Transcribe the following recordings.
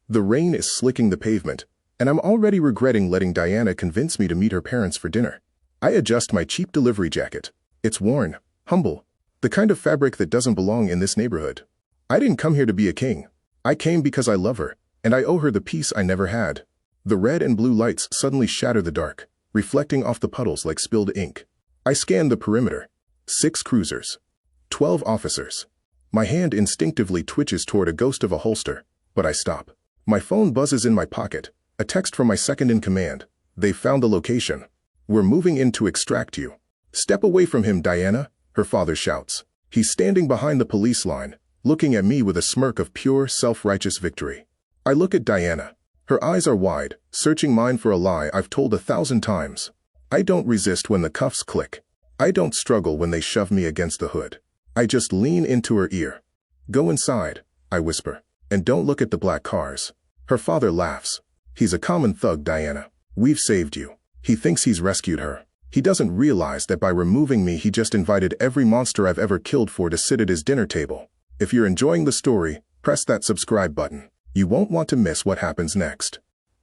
The rain is slicking the pavement, and I'm already regretting letting Diana convince me to meet her parents for dinner. I adjust my cheap delivery jacket. It's worn, humble, the kind of fabric that doesn't belong in this neighborhood. I didn't come here to be a king. I came because I love her, and I owe her the peace I never had. The red and blue lights suddenly shatter the dark, reflecting off the puddles like spilled ink. I scan the perimeter. 6 cruisers. 12 officers. My hand instinctively twitches toward a ghost of a holster, but I stop. My phone buzzes in my pocket. A text from my second-in-command. They've found the location. We're moving in to extract you. Step away from him, Diana, her father shouts. He's standing behind the police line, looking at me with a smirk of pure, self-righteous victory. I look at Diana. Her eyes are wide, searching mine for a lie I've told 1,000 times. I don't resist when the cuffs click. I don't struggle when they shove me against the hood. I just lean into her ear. Go inside, I whisper, and don't look at the black cars. Her father laughs. He's a common thug, Diana. We've saved you. He thinks he's rescued her. He doesn't realize that by removing me he just invited every monster I've ever killed for to sit at his dinner table. If you're enjoying the story, press that subscribe button. You won't want to miss what happens next.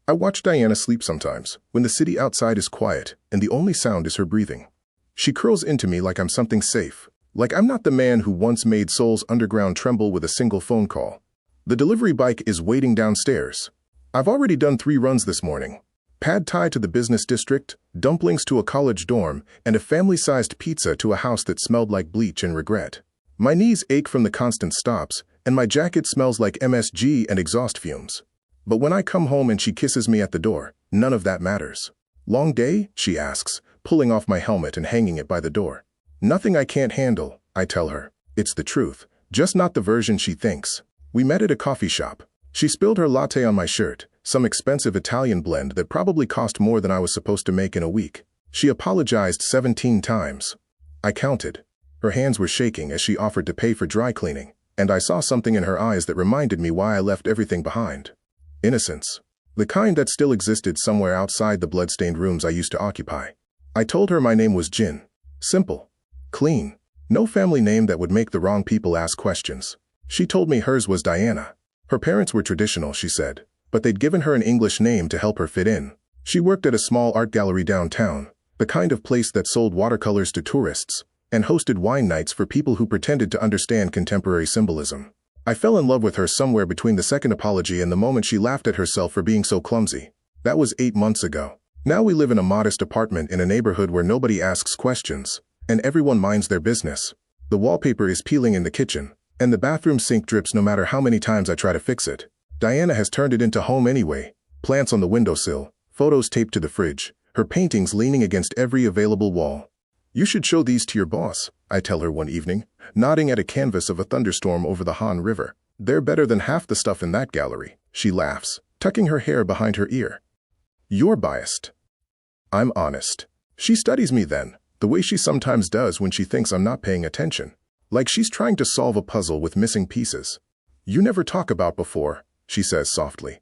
I watch Diana sleep sometimes, when the city outside is quiet and the only sound is her breathing. She curls into me like I'm something safe, like I'm not the man who once made Seoul's underground tremble with a single phone call. The delivery bike is waiting downstairs. I've already done 3 runs this morning. Pad Thai to the business district, dumplings to a college dorm, and a family-sized pizza to a house that smelled like bleach and regret. My knees ache from the constant stops, and my jacket smells like MSG and exhaust fumes. But when I come home and she kisses me at the door, none of that matters. Long day? She asks, pulling off my helmet and hanging it by the door. Nothing I can't handle, I tell her. It's the truth, just not the version she thinks. We met at a coffee shop. She spilled her latte on my shirt, some expensive Italian blend that probably cost more than I was supposed to make in a week. She apologized 17 times. I counted. Her hands were shaking as she offered to pay for dry cleaning, and I saw something in her eyes that reminded me why I left everything behind. Innocence. The kind that still existed somewhere outside the blood-stained rooms I used to occupy. I told her my name was Jin. Simple. Clean. No family name that would make the wrong people ask questions. She told me hers was Diana. Her parents were traditional, she said, but they'd given her an English name to help her fit in. She worked at a small art gallery downtown, the kind of place that sold watercolors to tourists, and hosted wine nights for people who pretended to understand contemporary symbolism. I fell in love with her somewhere between the second apology and the moment she laughed at herself for being so clumsy. That was 8 months ago. Now we live in a modest apartment in a neighborhood where nobody asks questions, and everyone minds their business. The wallpaper is peeling in the kitchen, and the bathroom sink drips no matter how many times I try to fix it. Diana has turned it into home anyway. Plants on the windowsill, photos taped to the fridge, her paintings leaning against every available wall. You should show these to your boss, I tell her one evening, nodding at a canvas of a thunderstorm over the Han River. They're better than half the stuff in that gallery. She laughs, tucking her hair behind her ear. You're biased. I'm honest. She studies me then, the way she sometimes does when she thinks I'm not paying attention. Like she's trying to solve a puzzle with missing pieces. You never talk about before, she says softly.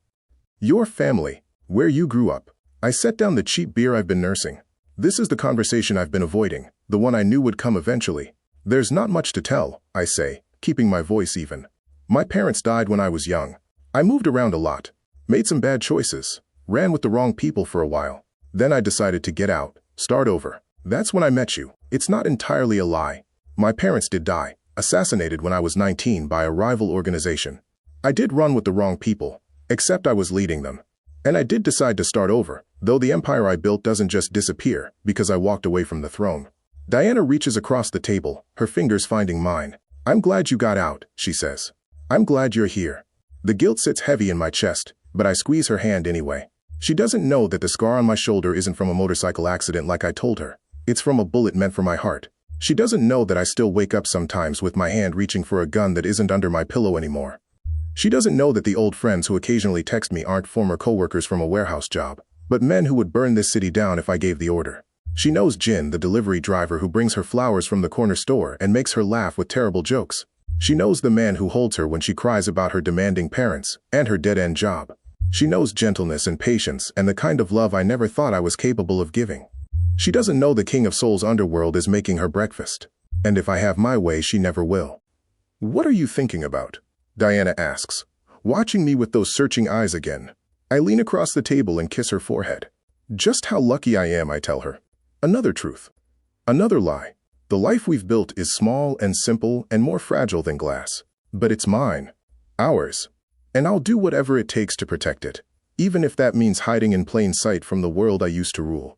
Your family, where you grew up. I set down the cheap beer I've been nursing. This is the conversation I've been avoiding, the one I knew would come eventually. There's not much to tell, I say, keeping my voice even. My parents died when I was young. I moved around a lot, made some bad choices, ran with the wrong people for a while. Then I decided to get out, start over. That's when I met you. It's not entirely a lie. My parents did die, assassinated when I was 19 by a rival organization. I did run with the wrong people, except I was leading them. And I did decide to start over, though the empire I built doesn't just disappear because I walked away from the throne. Diana reaches across the table, her fingers finding mine. I'm glad you got out, she says. I'm glad you're here. The guilt sits heavy in my chest, but I squeeze her hand anyway. She doesn't know that the scar on my shoulder isn't from a motorcycle accident like I told her. It's from a bullet meant for my heart. She doesn't know that I still wake up sometimes with my hand reaching for a gun that isn't under my pillow anymore. She doesn't know that the old friends who occasionally text me aren't former coworkers from a warehouse job, but men who would burn this city down if I gave the order. She knows Jin, the delivery driver who brings her flowers from the corner store and makes her laugh with terrible jokes. She knows the man who holds her when she cries about her demanding parents and her dead-end job. She knows gentleness and patience and the kind of love I never thought I was capable of giving. She doesn't know the king of Seoul's underworld is making her breakfast. And if I have my way, she never will. What are you thinking about? Diana asks, watching me with those searching eyes again. I lean across the table and kiss her forehead. Just how lucky I am, I tell her. Another truth. Another lie. The life we've built is small and simple and more fragile than glass. But it's mine. Ours. And I'll do whatever it takes to protect it, even if that means hiding in plain sight from the world I used to rule.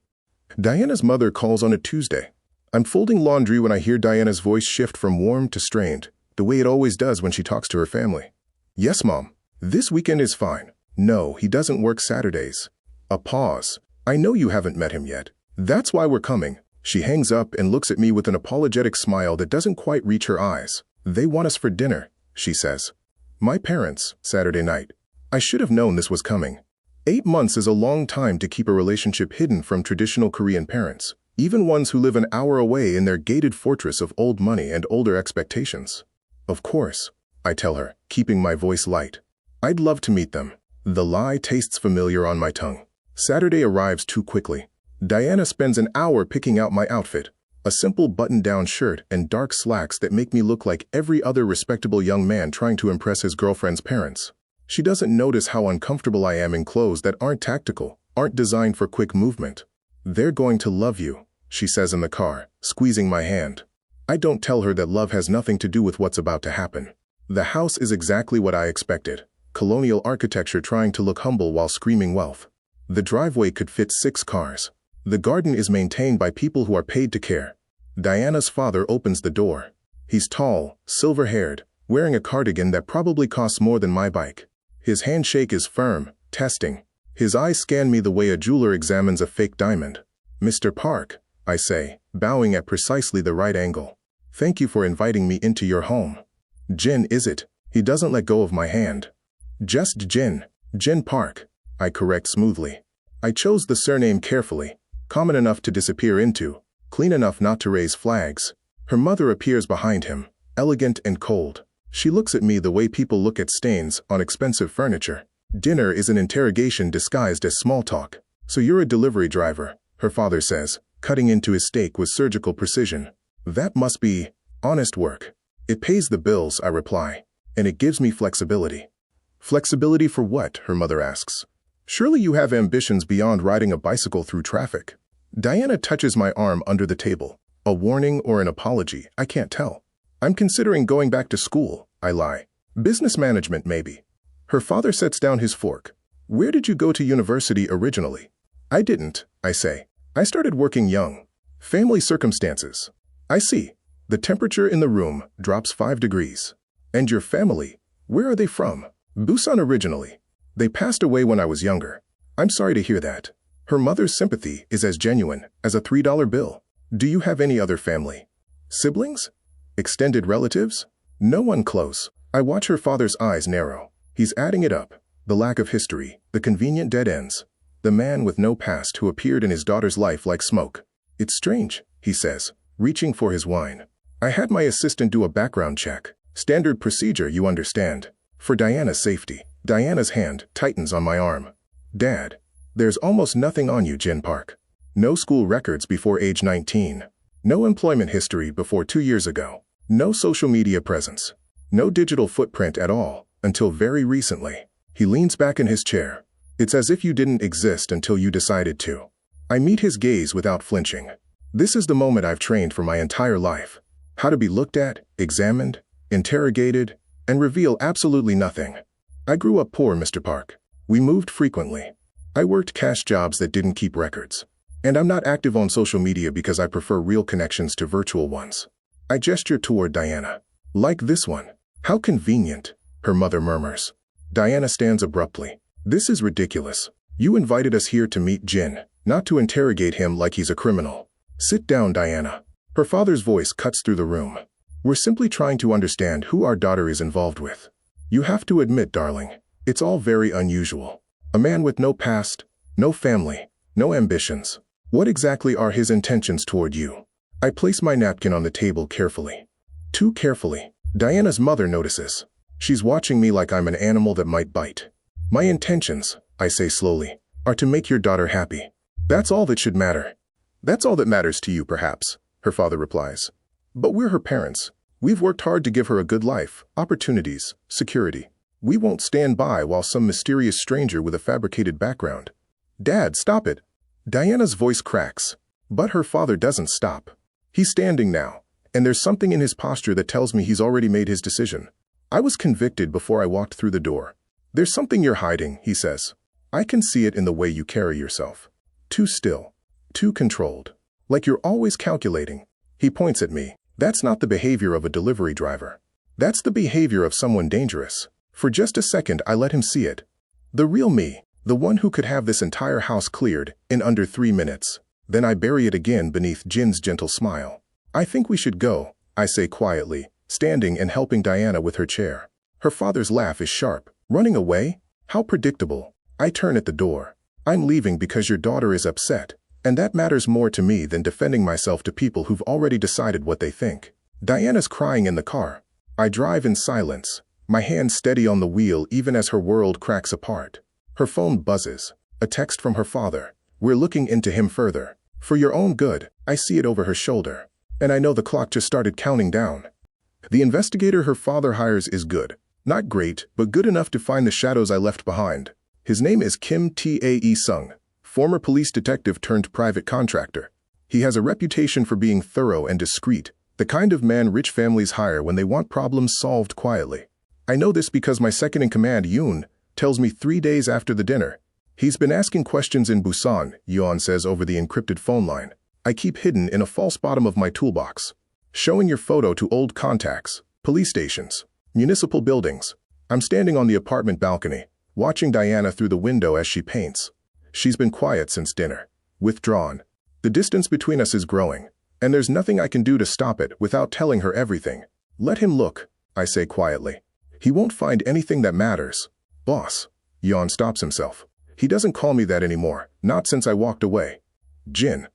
Diana's mother calls on a Tuesday. I'm folding laundry when I hear Diana's voice shift from warm to strained, the way it always does when she talks to her family. Yes, Mom. This weekend is fine. No, he doesn't work Saturdays. A pause. I know you haven't met him yet. That's why we're coming. She hangs up and looks at me with an apologetic smile that doesn't quite reach her eyes. They want us for dinner, she says. My parents, Saturday night. I should have known this was coming. 8 months is a long time to keep a relationship hidden from traditional Korean parents, even ones who live an hour away in their gated fortress of old money and older expectations. Of course, I tell her, keeping my voice light. I'd love to meet them. The lie tastes familiar on my tongue. Saturday arrives too quickly. Diana spends an hour picking out my outfit, a simple button-down shirt and dark slacks that make me look like every other respectable young man trying to impress his girlfriend's parents. She doesn't notice how uncomfortable I am in clothes that aren't tactical, aren't designed for quick movement. They're going to love you, she says in the car, squeezing my hand. I don't tell her that love has nothing to do with what's about to happen. The house is exactly what I expected. Colonial architecture trying to look humble while screaming wealth. The driveway could fit 6 cars. The garden is maintained by people who are paid to care. Diana's father opens the door. He's tall, silver-haired, wearing a cardigan that probably costs more than my bike. His handshake is firm, testing. His eyes scan me the way a jeweler examines a fake diamond. Mr. Park, I say, bowing at precisely the right angle. Thank you for inviting me into your home. Jin, is it? He doesn't let go of my hand. Just Jin. Jin Park, I correct smoothly. I chose the surname carefully, common enough to disappear into, clean enough not to raise flags. Her mother appears behind him, elegant and cold. She looks at me the way people look at stains on expensive furniture. Dinner is an interrogation disguised as small talk. So you're a delivery driver, her father says, cutting into his steak with surgical precision. That must be honest work. It pays the bills, I reply, and it gives me flexibility. Flexibility for what? Her mother asks. Surely you have ambitions beyond riding a bicycle through traffic. Diana touches my arm under the table. A warning or an apology, I can't tell. I'm considering going back to school, I lie. Business management, maybe. Her father sets down his fork. Where did you go to university originally? I didn't, I say. I started working young. Family circumstances. I see. The temperature in the room drops 5 degrees. And your family, where are they from? Busan originally. They passed away when I was younger. I'm sorry to hear that. Her mother's sympathy is as genuine as a $3 bill. Do you have any other family? Siblings? Extended relatives? No one close. I watch her father's eyes narrow. He's adding it up. The lack of history, the convenient dead ends. The man with no past who appeared in his daughter's life like smoke. It's strange, he says, reaching for his wine. I had my assistant do a background check. Standard procedure, you understand. For Diana's safety. Diana's hand tightens on my arm. Dad, there's almost nothing on you, Jin Park. No school records before age 19. No employment history before 2 years ago. No social media presence. No digital footprint at all, until very recently. He leans back in his chair. It's as if you didn't exist until you decided to. I meet his gaze without flinching. This is the moment I've trained for my entire life. How to be looked at, examined, interrogated, and reveal absolutely nothing. I grew up poor, Mr. Park. We moved frequently. I worked cash jobs that didn't keep records. And I'm not active on social media because I prefer real connections to virtual ones. I gesture toward Diana. Like this one. How convenient, her mother murmurs. Diana stands abruptly. This is ridiculous. You invited us here to meet Jin, not to interrogate him like he's a criminal. Sit down, Diana. Her father's voice cuts through the room. We're simply trying to understand who our daughter is involved with. You have to admit, darling, it's all very unusual. A man with no past, no family, no ambitions. What exactly are his intentions toward you? I place my napkin on the table carefully. Too carefully. Diana's mother notices. She's watching me like I'm an animal that might bite. My intentions, I say slowly, are to make your daughter happy. That's all that should matter. That's all that matters to you, perhaps, her father replies. But we're her parents. We've worked hard to give her a good life, opportunities, security. We won't stand by while some mysterious stranger with a fabricated background. Dad, stop it! Diana's voice cracks, but her father doesn't stop. He's standing now, and there's something in his posture that tells me he's already made his decision. I was convicted before I walked through the door. There's something you're hiding, he says. I can see it in the way you carry yourself. Too still. Too controlled. Like you're always calculating. He points at me. That's not the behavior of a delivery driver. That's the behavior of someone dangerous. For just a second, I let him see it. The real me, the one who could have this entire house cleared in under 3 minutes. Then I bury it again beneath Jin's gentle smile. I think we should go, I say quietly, standing and helping Diana with her chair. Her father's laugh is sharp. Running away? How predictable. I turn at the door. I'm leaving because your daughter is upset, and that matters more to me than defending myself to people who've already decided what they think. Diana's crying in the car. I drive in silence, my hand steady on the wheel even as her world cracks apart. Her phone buzzes. A text from her father. We're looking into him further. For your own good. I see it over her shoulder. And I know the clock just started counting down. The investigator her father hires is good. Not great, but good enough to find the shadows I left behind. His name is Kim Tae-sung, former police detective turned private contractor. He has a reputation for being thorough and discreet, the kind of man rich families hire when they want problems solved quietly. I know this because my second-in-command, Yoon, tells me 3 days after the dinner. He's been asking questions in Busan, Yeon says over the encrypted phone line. I keep hidden in a false bottom of my toolbox. Showing your photo to old contacts, police stations, municipal buildings. I'm standing on the apartment balcony, watching Diana through the window as she paints. She's been quiet since dinner, withdrawn. The distance between us is growing, and there's nothing I can do to stop it without telling her everything. Let him look, I say quietly. He won't find anything that matters. Boss. Yeon stops himself. He doesn't call me that anymore, not since I walked away. Jin.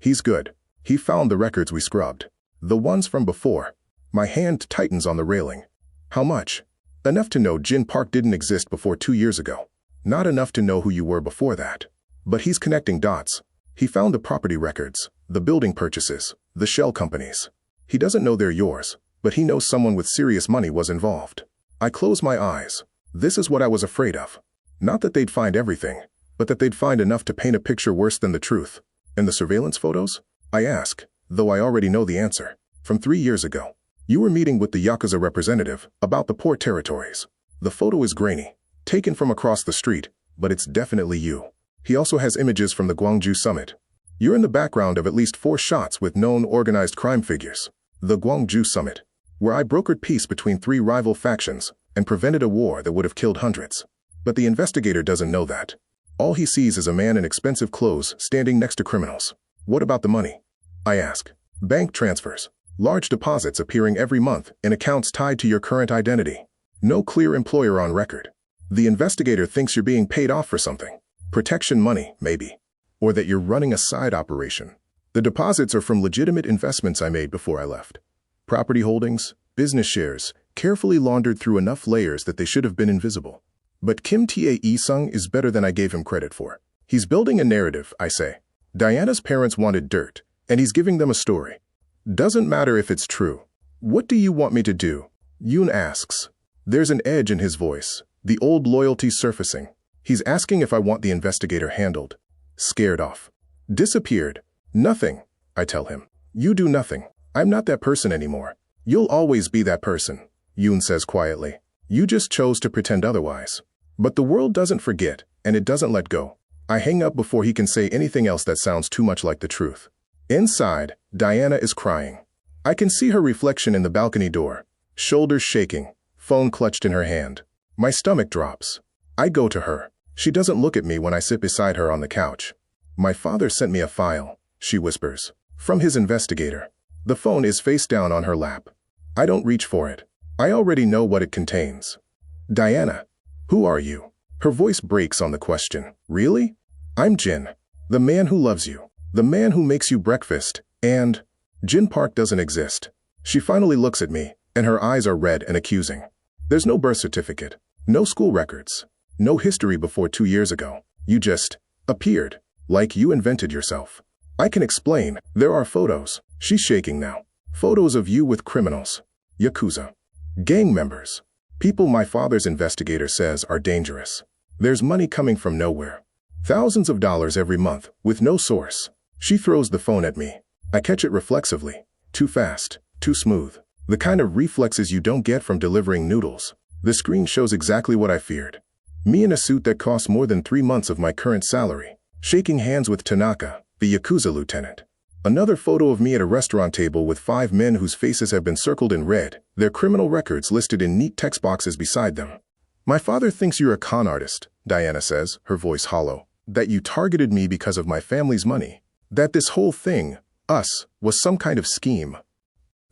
He's good. He found the records we scrubbed. The ones from before. My hand tightens on the railing. How much? Enough to know Jin Park didn't exist before 2 years ago. Not enough to know who you were before that. But he's connecting dots. He found the property records, the building purchases, the shell companies. He doesn't know they're yours, but he knows someone with serious money was involved. I close my eyes. This is what I was afraid of. Not that they'd find everything, but that they'd find enough to paint a picture worse than the truth. And the surveillance photos? I ask, though I already know the answer. From 3 years ago. You were meeting with the Yakuza representative about the port territories. The photo is grainy, taken from across the street, but it's definitely you. He also has images from the Gwangju summit. You're in the background of at least 4 shots with known organized crime figures. The Gwangju summit, where I brokered peace between 3 rival factions and prevented a war that would have killed hundreds. But the investigator doesn't know that. All he sees is a man in expensive clothes standing next to criminals. What about the money? I ask. Bank transfers. Large deposits appearing every month in accounts tied to your current identity. No clear employer on record. The investigator thinks you're being paid off for something. Protection money, maybe. Or that you're running a side operation. The deposits are from legitimate investments I made before I left. Property holdings, business shares, carefully laundered through enough layers that they should have been invisible. But Kim Tae-sung is better than I gave him credit for. He's building a narrative, I say. Diana's parents wanted dirt, and he's giving them a story. Doesn't matter if it's true. What do you want me to do? Yoon asks. There's an edge in his voice, the old loyalty surfacing. He's asking if I want the investigator handled. Scared off. Disappeared. Nothing, I tell him. You do nothing. I'm not that person anymore. You'll always be that person, Yoon says quietly. You just chose to pretend otherwise. But the world doesn't forget, and it doesn't let go. I hang up before he can say anything else that sounds too much like the truth. Inside, Diana is crying. I can see her reflection in the balcony door, shoulders shaking, phone clutched in her hand. My stomach drops. I go to her. She doesn't look at me when I sit beside her on the couch. My father sent me a file, she whispers, from his investigator. The phone is face down on her lap. I don't reach for it. I already know what it contains. Diana, who are you? Her voice breaks on the question. Really? I'm Jin, the man who loves you. The man who makes you breakfast, and Jin Park doesn't exist. She finally looks at me, and her eyes are red and accusing. There's no birth certificate, no school records, no history before 2 years ago. You just appeared, like you invented yourself. I can explain. There are photos. She's shaking now. Photos of you with criminals, Yakuza, gang members. People my father's investigator says are dangerous. There's money coming from nowhere. Thousands of dollars every month, with no source. She throws the phone at me. I catch it reflexively. Too fast, too smooth. The kind of reflexes you don't get from delivering noodles. The screen shows exactly what I feared. Me in a suit that costs more than 3 months of my current salary, shaking hands with Tanaka, the Yakuza lieutenant. Another photo of me at a restaurant table with 5 men whose faces have been circled in red, their criminal records listed in neat text boxes beside them. My father thinks you're a con artist, Diana says, her voice hollow. That you targeted me because of my family's money. That this whole thing, us, was some kind of scheme.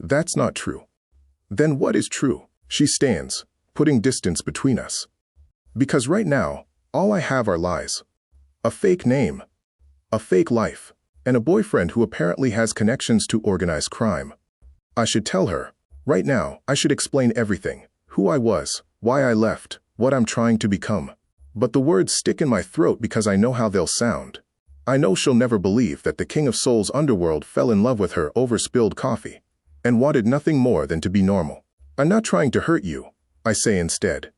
That's not true. Then what is true? She stands, putting distance between us. Because right now, all I have are lies. A fake name. A fake life. And a boyfriend who apparently has connections to organized crime. I should tell her. Right now, I should explain everything. Who I was, why I left, what I'm trying to become. But the words stick in my throat because I know how they'll sound. I know she'll never believe that the King of Soul's underworld fell in love with her over spilled coffee and wanted nothing more than to be normal. I'm not trying to hurt you, I say instead.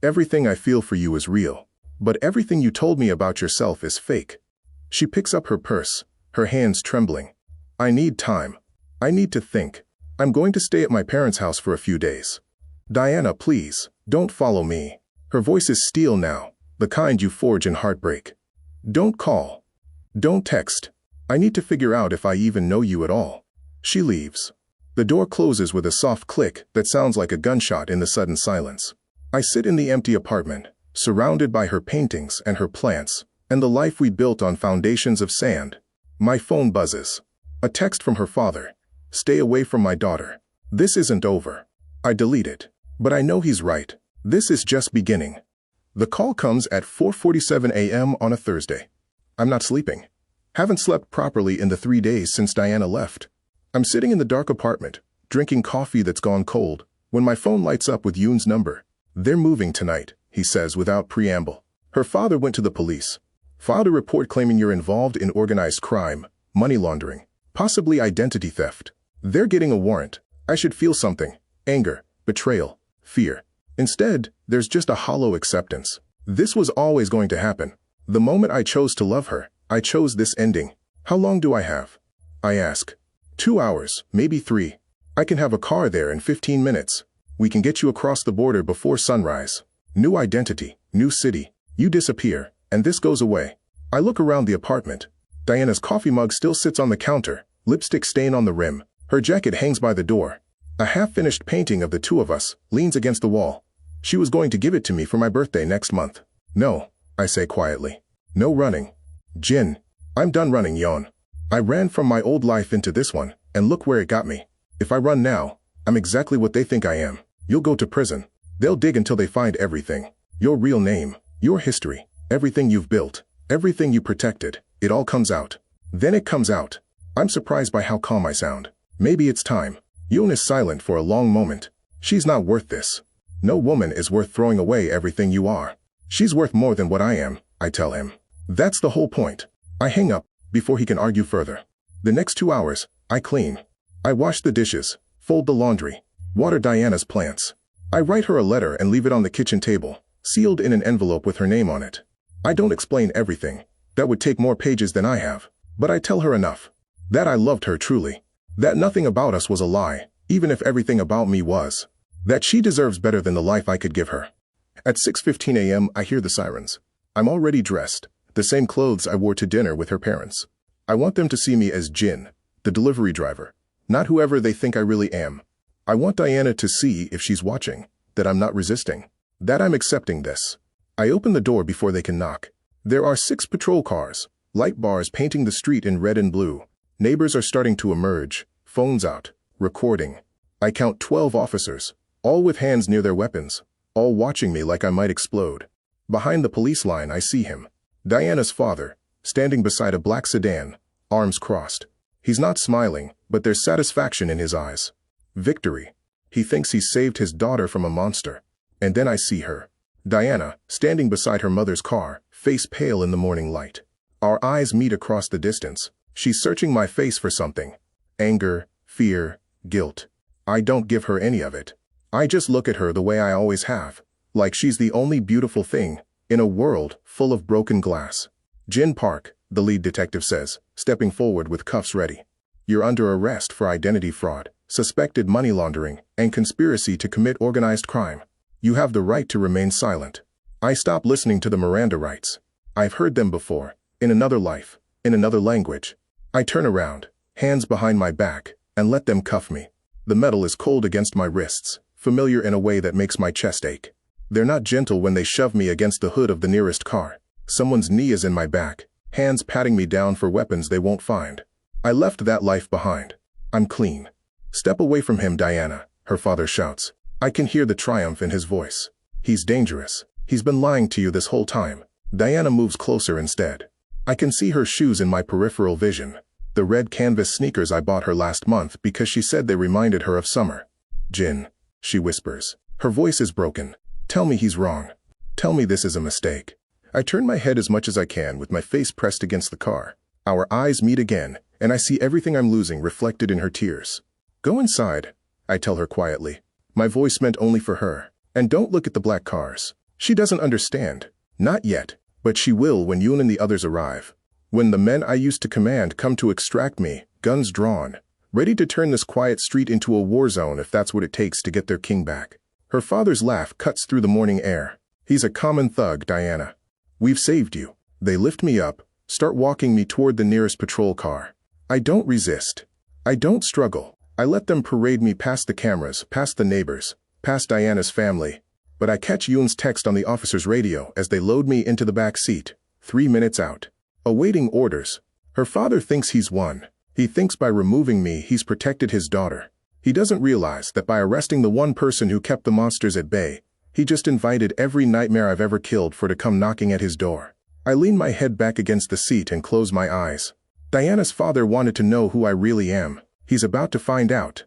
Everything I feel for you is real, but everything you told me about yourself is fake. She picks up her purse, her hands trembling. I need time. I need to think. I'm going to stay at my parents' house for a few days. Diana, please, don't follow me. Her voice is steel now, the kind you forge in heartbreak. Don't call. Don't text. I need to figure out if I even know you at all. She leaves. The door closes with a soft click that sounds like a gunshot in the sudden silence. I sit in the empty apartment, surrounded by her paintings and her plants, and the life we built on foundations of sand. My phone buzzes. A text from her father. Stay away from my daughter. This isn't over. I delete it. But I know he's right. This is just beginning. The call comes at 4:47 a.m. on a Thursday. I'm not sleeping. Haven't slept properly in the 3 days since Diana left. I'm sitting in the dark apartment, drinking coffee that's gone cold, when my phone lights up with Yoon's number. They're moving tonight, he says without preamble. Her father went to the police. Filed a report claiming you're involved in organized crime, money laundering, possibly identity theft. They're getting a warrant. I should feel something. Anger, betrayal, fear. Instead, there's just a hollow acceptance. This was always going to happen. The moment I chose to love her, I chose this ending. How long do I have? I ask. 2 hours, maybe 3. I can have a car there in 15 minutes. We can get you across the border before sunrise. New identity, new city. You disappear, and this goes away. I look around the apartment. Diana's coffee mug still sits on the counter, lipstick stain on the rim. Her jacket hangs by the door. A half-finished painting of the two of us leans against the wall. She was going to give it to me for my birthday next month. No, I say quietly. No running. Jin, I'm done running, Yeon. I ran from my old life into this one, and look where it got me. If I run now, I'm exactly what they think I am. You'll go to prison. They'll dig until they find everything. Your real name, your history, everything you've built, everything you protected, it all comes out. Then it comes out. I'm surprised by how calm I sound. Maybe it's time. Yoon is silent for a long moment. She's not worth this. No woman is worth throwing away everything you are. She's worth more than what I am, I tell him. That's the whole point. I hang up before he can argue further. The next 2 hours, I clean. I wash the dishes, fold the laundry, water Diana's plants. I write her a letter and leave it on the kitchen table, sealed in an envelope with her name on it. I don't explain everything. That would take more pages than I have. But I tell her enough. That I loved her truly. That nothing about us was a lie, even if everything about me was. That she deserves better than the life I could give her. At 6:15 a.m. I hear the sirens. I'm already dressed, the same clothes I wore to dinner with her parents. I want them to see me as Jin, the delivery driver, not whoever they think I really am. I want Diana to see, if she's watching, that I'm not resisting, that I'm accepting this. I open the door before they can knock. There are 6 patrol cars, light bars painting the street in red and blue. Neighbors are starting to emerge, phones out, recording. I count 12 officers, all with hands near their weapons, all watching me like I might explode. Behind the police line I see him, Diana's father, standing beside a black sedan, arms crossed. He's not smiling, but there's satisfaction in his eyes. Victory. He thinks he's saved his daughter from a monster. And then I see her, Diana, standing beside her mother's car, face pale in the morning light. Our eyes meet across the distance. She's searching my face for something. Anger, fear, guilt. I don't give her any of it. I just look at her the way I always have, like she's the only beautiful thing in a world full of broken glass. Jin Park, the lead detective says, stepping forward with cuffs ready. You're under arrest for identity fraud, suspected money laundering, and conspiracy to commit organized crime. You have the right to remain silent. I stop listening to the Miranda rights. I've heard them before, in another life, in another language. I turn around, hands behind my back, and let them cuff me. The metal is cold against my wrists, familiar in a way that makes my chest ache. They're not gentle when they shove me against the hood of the nearest car. Someone's knee is in my back, hands patting me down for weapons they won't find. I left that life behind. I'm clean. Step away from him, Diana, her father shouts. I can hear the triumph in his voice. He's dangerous. He's been lying to you this whole time. Diana moves closer instead. I can see her shoes in my peripheral vision. The red canvas sneakers I bought her last month because she said they reminded her of summer. Jin, she whispers. Her voice is broken. Tell me he's wrong. Tell me this is a mistake. I turn my head as much as I can with my face pressed against the car. Our eyes meet again, and I see everything I'm losing reflected in her tears. Go inside, I tell her quietly. My voice meant only for her. And don't look at the black cars. She doesn't understand. Not yet, but she will when Yoon and the others arrive. When the men I used to command come to extract me, guns drawn, ready to turn this quiet street into a war zone if that's what it takes to get their king back. Her father's laugh cuts through the morning air. He's a common thug, Diana. We've saved you. They lift me up, start walking me toward the nearest patrol car. I don't resist. I don't struggle. I let them parade me past the cameras, past the neighbors, past Diana's family. But I catch Yoon's text on the officer's radio as they load me into the back seat, 3 minutes out. Awaiting orders. Her father thinks he's won. He thinks by removing me he's protected his daughter. He doesn't realize that by arresting the one person who kept the monsters at bay, he just invited every nightmare I've ever killed for to come knocking at his door. I lean my head back against the seat and close my eyes. Diana's father wanted to know who I really am. He's about to find out.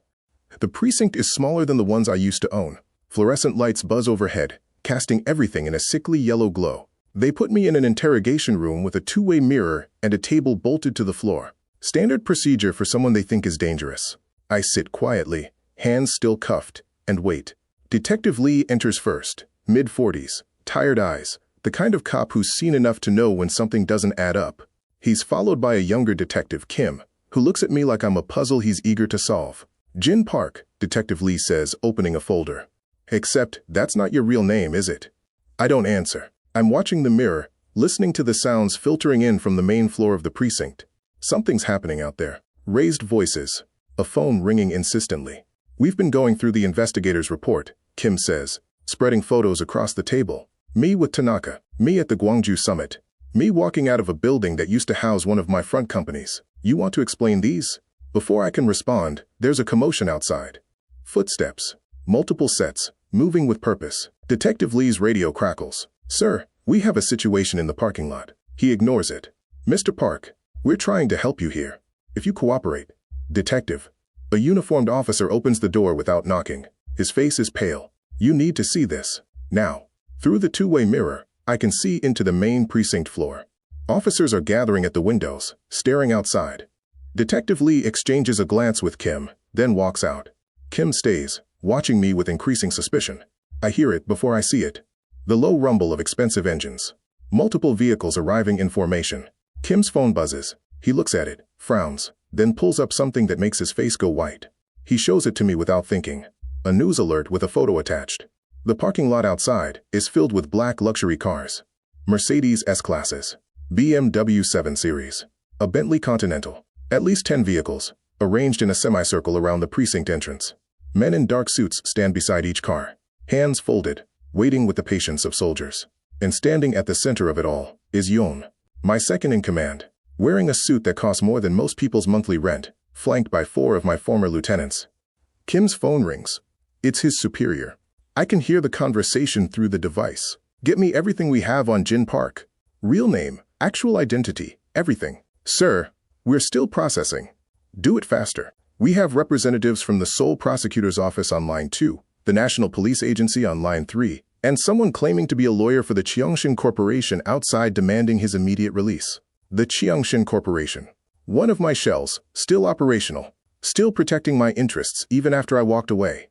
The precinct is smaller than the ones I used to own. Fluorescent lights buzz overhead, casting everything in a sickly yellow glow. They put me in an interrogation room with a two-way mirror and a table bolted to the floor. Standard procedure for someone they think is dangerous. I sit quietly, hands still cuffed, and wait. Detective Lee enters first, mid-40s, tired eyes, the kind of cop who's seen enough to know when something doesn't add up. He's followed by a younger detective, Kim, who looks at me like I'm a puzzle he's eager to solve. Jin Park, Detective Lee says, opening a folder. Except, that's not your real name, is it? I don't answer. I'm watching the mirror, listening to the sounds filtering in from the main floor of the precinct. Something's happening out there. Raised voices. A phone ringing insistently. We've been going through the investigator's report, Kim says, spreading photos across the table. Me with Tanaka, me at the Gwangju summit, me walking out of a building that used to house one of my front companies. You want to explain these? Before I can respond, there's a commotion outside. Footsteps. Multiple sets, moving with purpose. Detective Lee's radio crackles. Sir, we have a situation in the parking lot. He ignores it. Mr. Park, we're trying to help you here. If you cooperate. Detective. A uniformed officer opens the door without knocking. His face is pale. You need to see this. Now. Through the two-way mirror, I can see into the main precinct floor. Officers are gathering at the windows, staring outside. Detective Lee exchanges a glance with Kim, then walks out. Kim stays, watching me with increasing suspicion. I hear it before I see it. The low rumble of expensive engines. Multiple vehicles arriving in formation. Kim's phone buzzes. He looks at it, frowns, then pulls up something that makes his face go white. He shows it to me without thinking. A news alert with a photo attached. The parking lot outside is filled with black luxury cars. Mercedes S-Classes. BMW 7 Series. A Bentley Continental. At least 10 vehicles, arranged in a semicircle around the precinct entrance. Men in dark suits stand beside each car, hands folded, waiting with the patience of soldiers. And standing at the center of it all is Yoon, my second in command, wearing a suit that costs more than most people's monthly rent, flanked by 4 of my former lieutenants. Kim's phone rings. It's his superior. I can hear the conversation through the device. Get me everything we have on Jin Park. Real name, actual identity, everything. Sir, we're still processing. Do it faster. We have representatives from the Seoul Prosecutor's Office on line 2, the National Police Agency on line 3, and someone claiming to be a lawyer for the Cheongshin Corporation outside demanding his immediate release. The Cheongshin Corporation. One of my shells, still operational, still protecting my interests even after I walked away.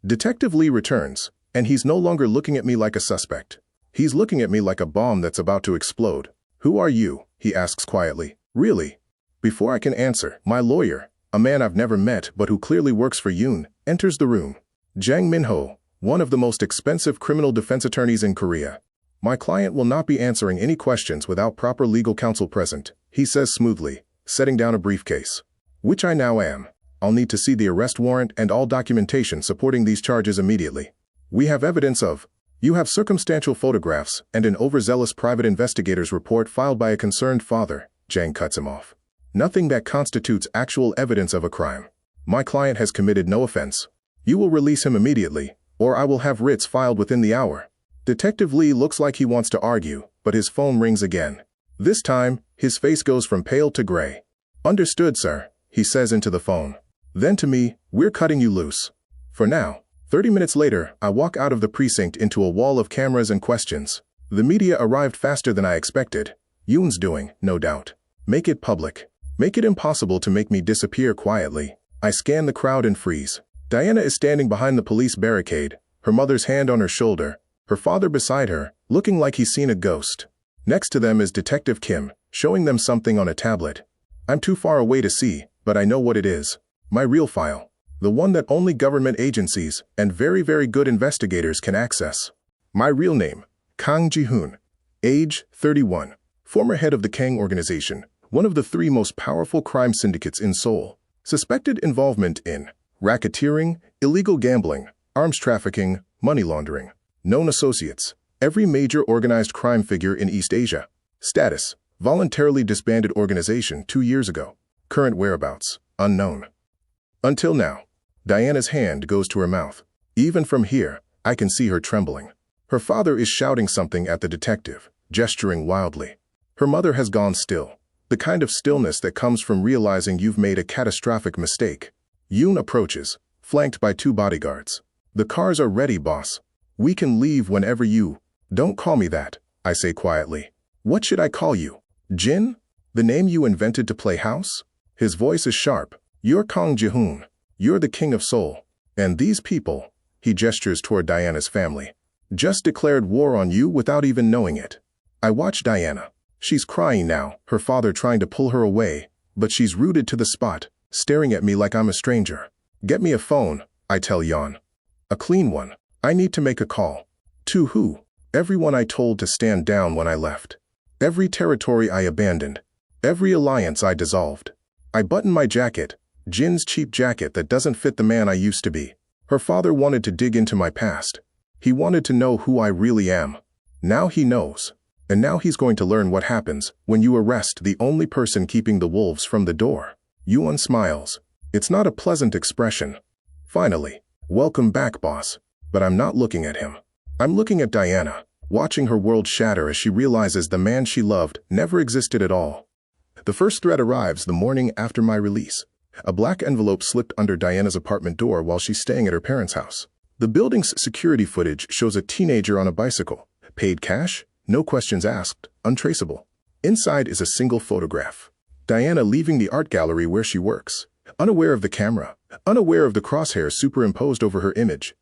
Detective Lee returns, and he's no longer looking at me like a suspect. He's looking at me like a bomb that's about to explode. "Who are you?" he asks quietly. "Really?" Before I can answer, my lawyer, a man I've never met but who clearly works for Yoon, enters the room. Jang Min-ho, one of the most expensive criminal defense attorneys in Korea. "My client will not be answering any questions without proper legal counsel present," he says smoothly, setting down a briefcase. "Which I now am. I'll need to see the arrest warrant and all documentation supporting these charges immediately. We have evidence of. You have circumstantial photographs and an overzealous private investigator's report filed by a concerned father," Jang cuts him off. "Nothing that constitutes actual evidence of a crime. My client has committed no offense. You will release him immediately, or I will have writs filed within the hour." Detective Lee looks like he wants to argue, but his phone rings again. This time, his face goes from pale to gray. "Understood, sir," he says into the phone. Then to me, "We're cutting you loose. For now." 30 minutes later, I walk out of the precinct into a wall of cameras and questions. The media arrived faster than I expected. Yoon's doing, no doubt. Make it public. Make it impossible to make me disappear quietly. I scan the crowd and freeze. Diana is standing behind the police barricade, her mother's hand on her shoulder, her father beside her, looking like he's seen a ghost. Next to them is Detective Kim, showing them something on a tablet. I'm too far away to see, but I know what it is. My real file. The one that only government agencies and very, very good investigators can access. My real name, Kang Ji-hoon. Age, 31. Former head of the Kang organization, one of the 3 most powerful crime syndicates in Seoul. Suspected involvement in racketeering, illegal gambling, arms trafficking, money laundering. Known associates, every major organized crime figure in East Asia. Status, voluntarily disbanded organization 2 years ago. Current whereabouts, unknown. Until now. Diana's hand goes to her mouth. Even from here, I can see her trembling. Her father is shouting something at the detective, gesturing wildly. Her mother has gone still. The kind of stillness that comes from realizing you've made a catastrophic mistake. Yoon approaches, flanked by 2 bodyguards. "The cars are ready, boss. We can leave whenever you—" "Don't call me that," I say quietly. "What should I call you? Jin? The name you invented to play house?" His voice is sharp. "You're Kang Ji-hoon. You're the king of Seoul. And these people," he gestures toward Diana's family, "just declared war on you without even knowing it." I watch Diana. She's crying now, her father trying to pull her away, but she's rooted to the spot, staring at me like I'm a stranger. "Get me a phone," I tell Yeon. "A clean one. I need to make a call." "To who?" "Everyone I told to stand down when I left. Every territory I abandoned. Every alliance I dissolved." I button my jacket, Jin's cheap jacket that doesn't fit the man I used to be. Her father wanted to dig into my past. He wanted to know who I really am. Now he knows. And now he's going to learn what happens when you arrest the only person keeping the wolves from the door. Yoon smiles. It's not a pleasant expression. "Finally. Welcome back, boss." But I'm not looking at him. I'm looking at Diana, watching her world shatter as she realizes the man she loved never existed at all. The first threat arrives the morning after my release. A black envelope slipped under Diana's apartment door while she's staying at her parents' house. The building's security footage shows a teenager on a bicycle. Paid cash, no questions asked, untraceable. Inside is a single photograph. Diana leaving the art gallery where she works, unaware of the camera, unaware of the crosshairs superimposed over her image.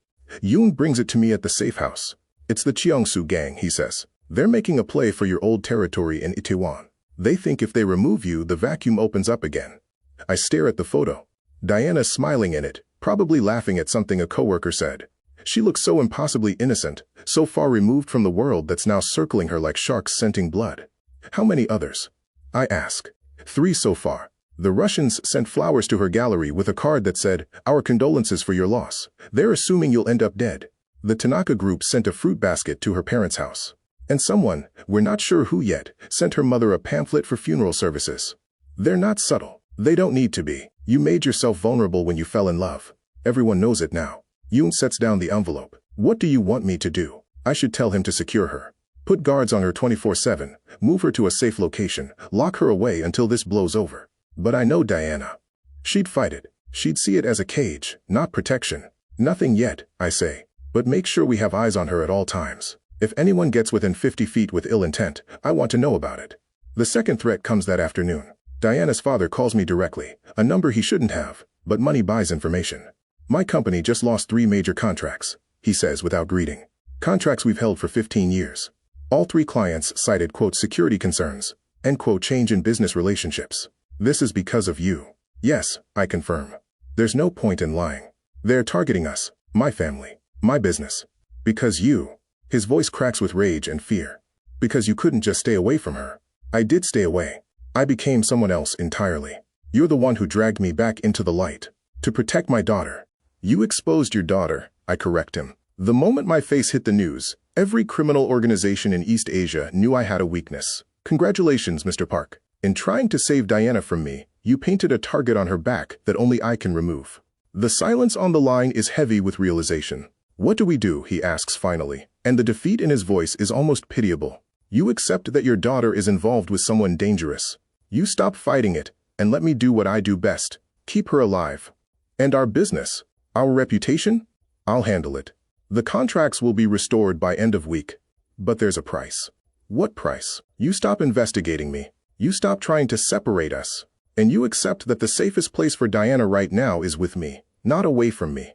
Yoon brings it to me at the safe house. "It's the Cheongsu gang," he says. "They're making a play for your old territory in Itaewon. They think if they remove you, the vacuum opens up again." I stare at the photo. Diana's smiling in it, probably laughing at something a coworker said. She looks so impossibly innocent, so far removed from the world that's now circling her like sharks scenting blood. "How many others?" I ask. 3 so far. The Russians sent flowers to her gallery with a card that said, "Our condolences for your loss. They're assuming you'll end up dead." The Tanaka group sent a fruit basket to her parents' house. And someone, we're not sure who yet, sent her mother a pamphlet for funeral services. They're not subtle. They don't need to be. You made yourself vulnerable when you fell in love. Everyone knows it now. Yoon sets down the envelope. "What do you want me to do?" I should tell him to secure her. Put guards on her 24/7, move her to a safe location, lock her away until this blows over. But I know Diana. She'd fight it. She'd see it as a cage, not protection. "Nothing yet," I say. "But make sure we have eyes on her at all times. If anyone gets within 50 feet with ill intent, I want to know about it." The second threat comes that afternoon. Diana's father calls me directly, a number he shouldn't have, but money buys information. My company just lost 3 major contracts, he says without greeting. Contracts we've held for 15 years. All 3 clients cited, quote, security concerns, end quote, change in business relationships. This is because of you. Yes, I confirm. There's no point in lying. They're targeting us, my family, my business. Because you. His voice cracks with rage and fear. Because you couldn't just stay away from her. I did stay away. I became someone else entirely. You're the one who dragged me back into the light. To protect my daughter. You exposed your daughter, I correct him. The moment my face hit the news, every criminal organization in East Asia knew I had a weakness. Congratulations, Mr. Park. In trying to save Diana from me, you painted a target on her back that only I can remove. The silence on the line is heavy with realization. What do we do, he asks finally, and the defeat in his voice is almost pitiable. You accept that your daughter is involved with someone dangerous. You stop fighting it, and let me do what I do best. Keep her alive. And our business? Our reputation? I'll handle it. The contracts will be restored by end of week. But there's a price. What price? You stop investigating me. You stop trying to separate us. And you accept that the safest place for Diana right now is with me, not away from me.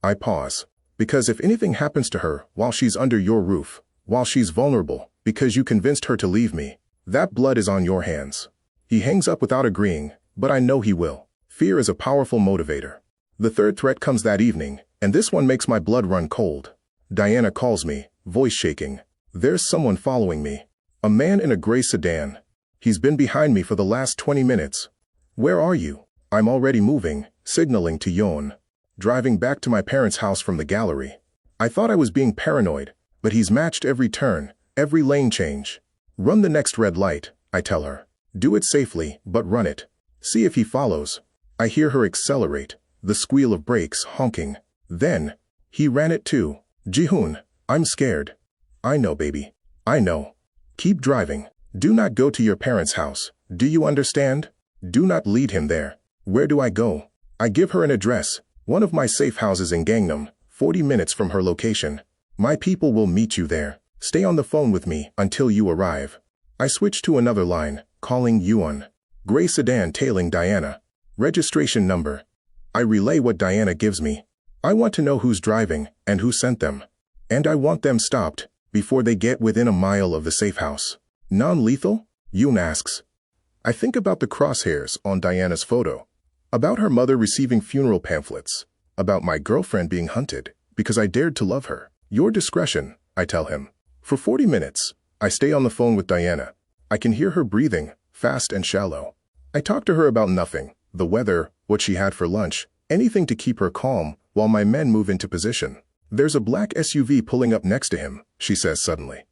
I pause. Because if anything happens to her while she's under your roof, while she's vulnerable, because you convinced her to leave me, that blood is on your hands. He hangs up without agreeing, but I know he will. Fear is a powerful motivator. The third threat comes that evening, and this one makes my blood run cold. Diana calls me, voice shaking. There's someone following me. A man in a gray sedan. He's been behind me for the last 20 minutes. Where are you? I'm already moving, signaling to Yon. Driving back to my parents' house from the gallery. I thought I was being paranoid, but he's matched every turn, every lane change. Run the next red light, I tell her. Do it safely, but run it. See if he follows. I hear her accelerate, the squeal of brakes honking. Then, he ran it too. Jihoon, I'm scared. I know, baby. I know. Keep driving. Do not go to your parents' house. Do you understand? Do not lead him there. Where do I go? I give her an address, one of my safe houses in Gangnam, 40 minutes from her location. My people will meet you there. Stay on the phone with me until you arrive. I switch to another line, calling Yuan. Gray sedan tailing Diana. Registration number. I relay what Diana gives me. I want to know who's driving and who sent them. And I want them stopped before they get within a mile of the safe house. Non-lethal? Yoon asks. I think about the crosshairs on Diana's photo. About her mother receiving funeral pamphlets. About my girlfriend being hunted because I dared to love her. Your discretion, I tell him. For 40 minutes, I stay on the phone with Diana. I can hear her breathing, fast and shallow. I talk to her about nothing, the weather, what she had for lunch, anything to keep her calm while my men move into position. There's a black SUV pulling up next to him, she says suddenly.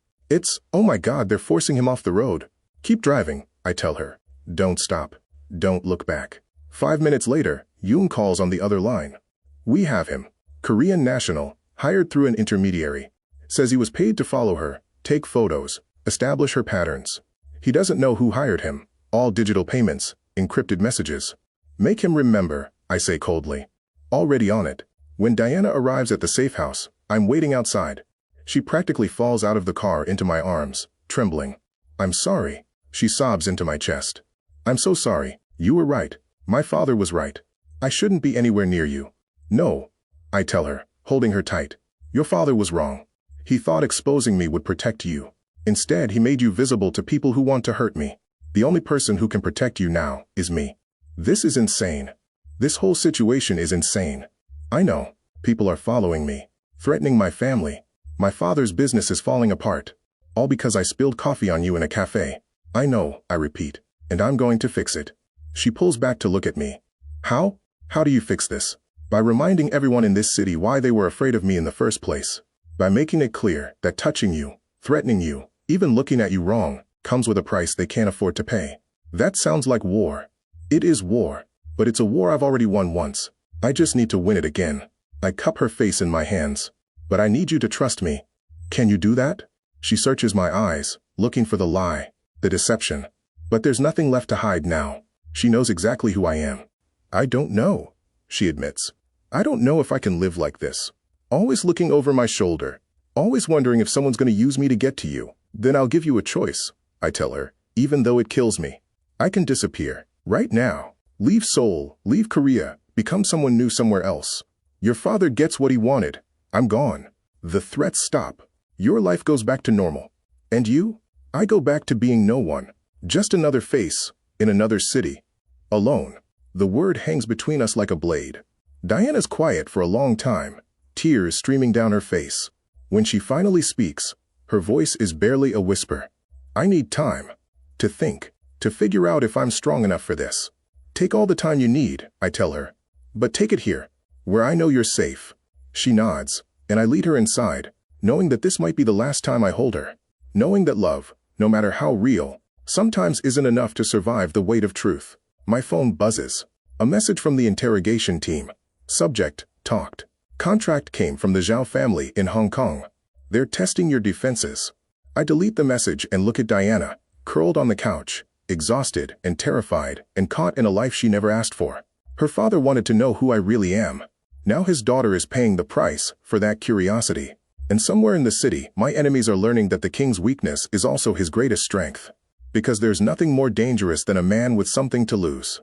Oh my God, they're forcing him off the road. Keep driving, I tell her. Don't stop. Don't look back. 5 minutes later, Yoon calls on the other line. We have him. Korean national, hired through an intermediary. Says he was paid to follow her, take photos, establish her patterns. He doesn't know who hired him. All digital payments, encrypted messages. Make him remember, I say coldly. Already on it. When Diana arrives at the safe house, I'm waiting outside. She practically falls out of the car into my arms, trembling. I'm sorry. She sobs into my chest. I'm so sorry. You were right. My father was right. I shouldn't be anywhere near you. No, I tell her, holding her tight. Your father was wrong. He thought exposing me would protect you. Instead, he made you visible to people who want to hurt me. The only person who can protect you now is me. This is insane. This whole situation is insane. I know. People are following me, threatening my family. My father's business is falling apart. All because I spilled coffee on you in a cafe. I know, I repeat, and I'm going to fix it. She pulls back to look at me. How? How do you fix this? By reminding everyone in this city why they were afraid of me in the first place. By making it clear that touching you, threatening you, even looking at you wrong, comes with a price they can't afford to pay. That sounds like war. It is war, but it's a war I've already won once. I just need to win it again. I cup her face in my hands. But I need you to trust me. Can you do that? She searches my eyes, looking for the lie, the deception. But there's nothing left to hide now. She knows exactly who I am. I don't know, she admits. I don't know if I can live like this. Always looking over my shoulder. Always wondering if someone's going to use me to get to you. Then I'll give you a choice, I tell her, even though it kills me. I can disappear, right now. Leave Seoul, leave Korea, become someone new somewhere else. Your father gets what he wanted. I'm gone. The threats stop. Your life goes back to normal. And you? I go back to being no one. Just another face, in another city. Alone. The word hangs between us like a blade. Diana's quiet for a long time, tears streaming down her face. When she finally speaks, her voice is barely a whisper. I need time. To think. To figure out if I'm strong enough for this. Take all the time you need, I tell her. But take it here, where I know you're safe. She nods, and I lead her inside, knowing that this might be the last time I hold her. Knowing that love, no matter how real, sometimes isn't enough to survive the weight of truth. My phone buzzes. A message from the interrogation team. Subject, talked. Contract came from the Zhao family in Hong Kong. They're testing your defenses. I delete the message and look at Diana, curled on the couch, exhausted and terrified and caught in a life she never asked for. Her father wanted to know who I really am. Now his daughter is paying the price for that curiosity. And somewhere in the city, my enemies are learning that the king's weakness is also his greatest strength. Because there's nothing more dangerous than a man with something to lose.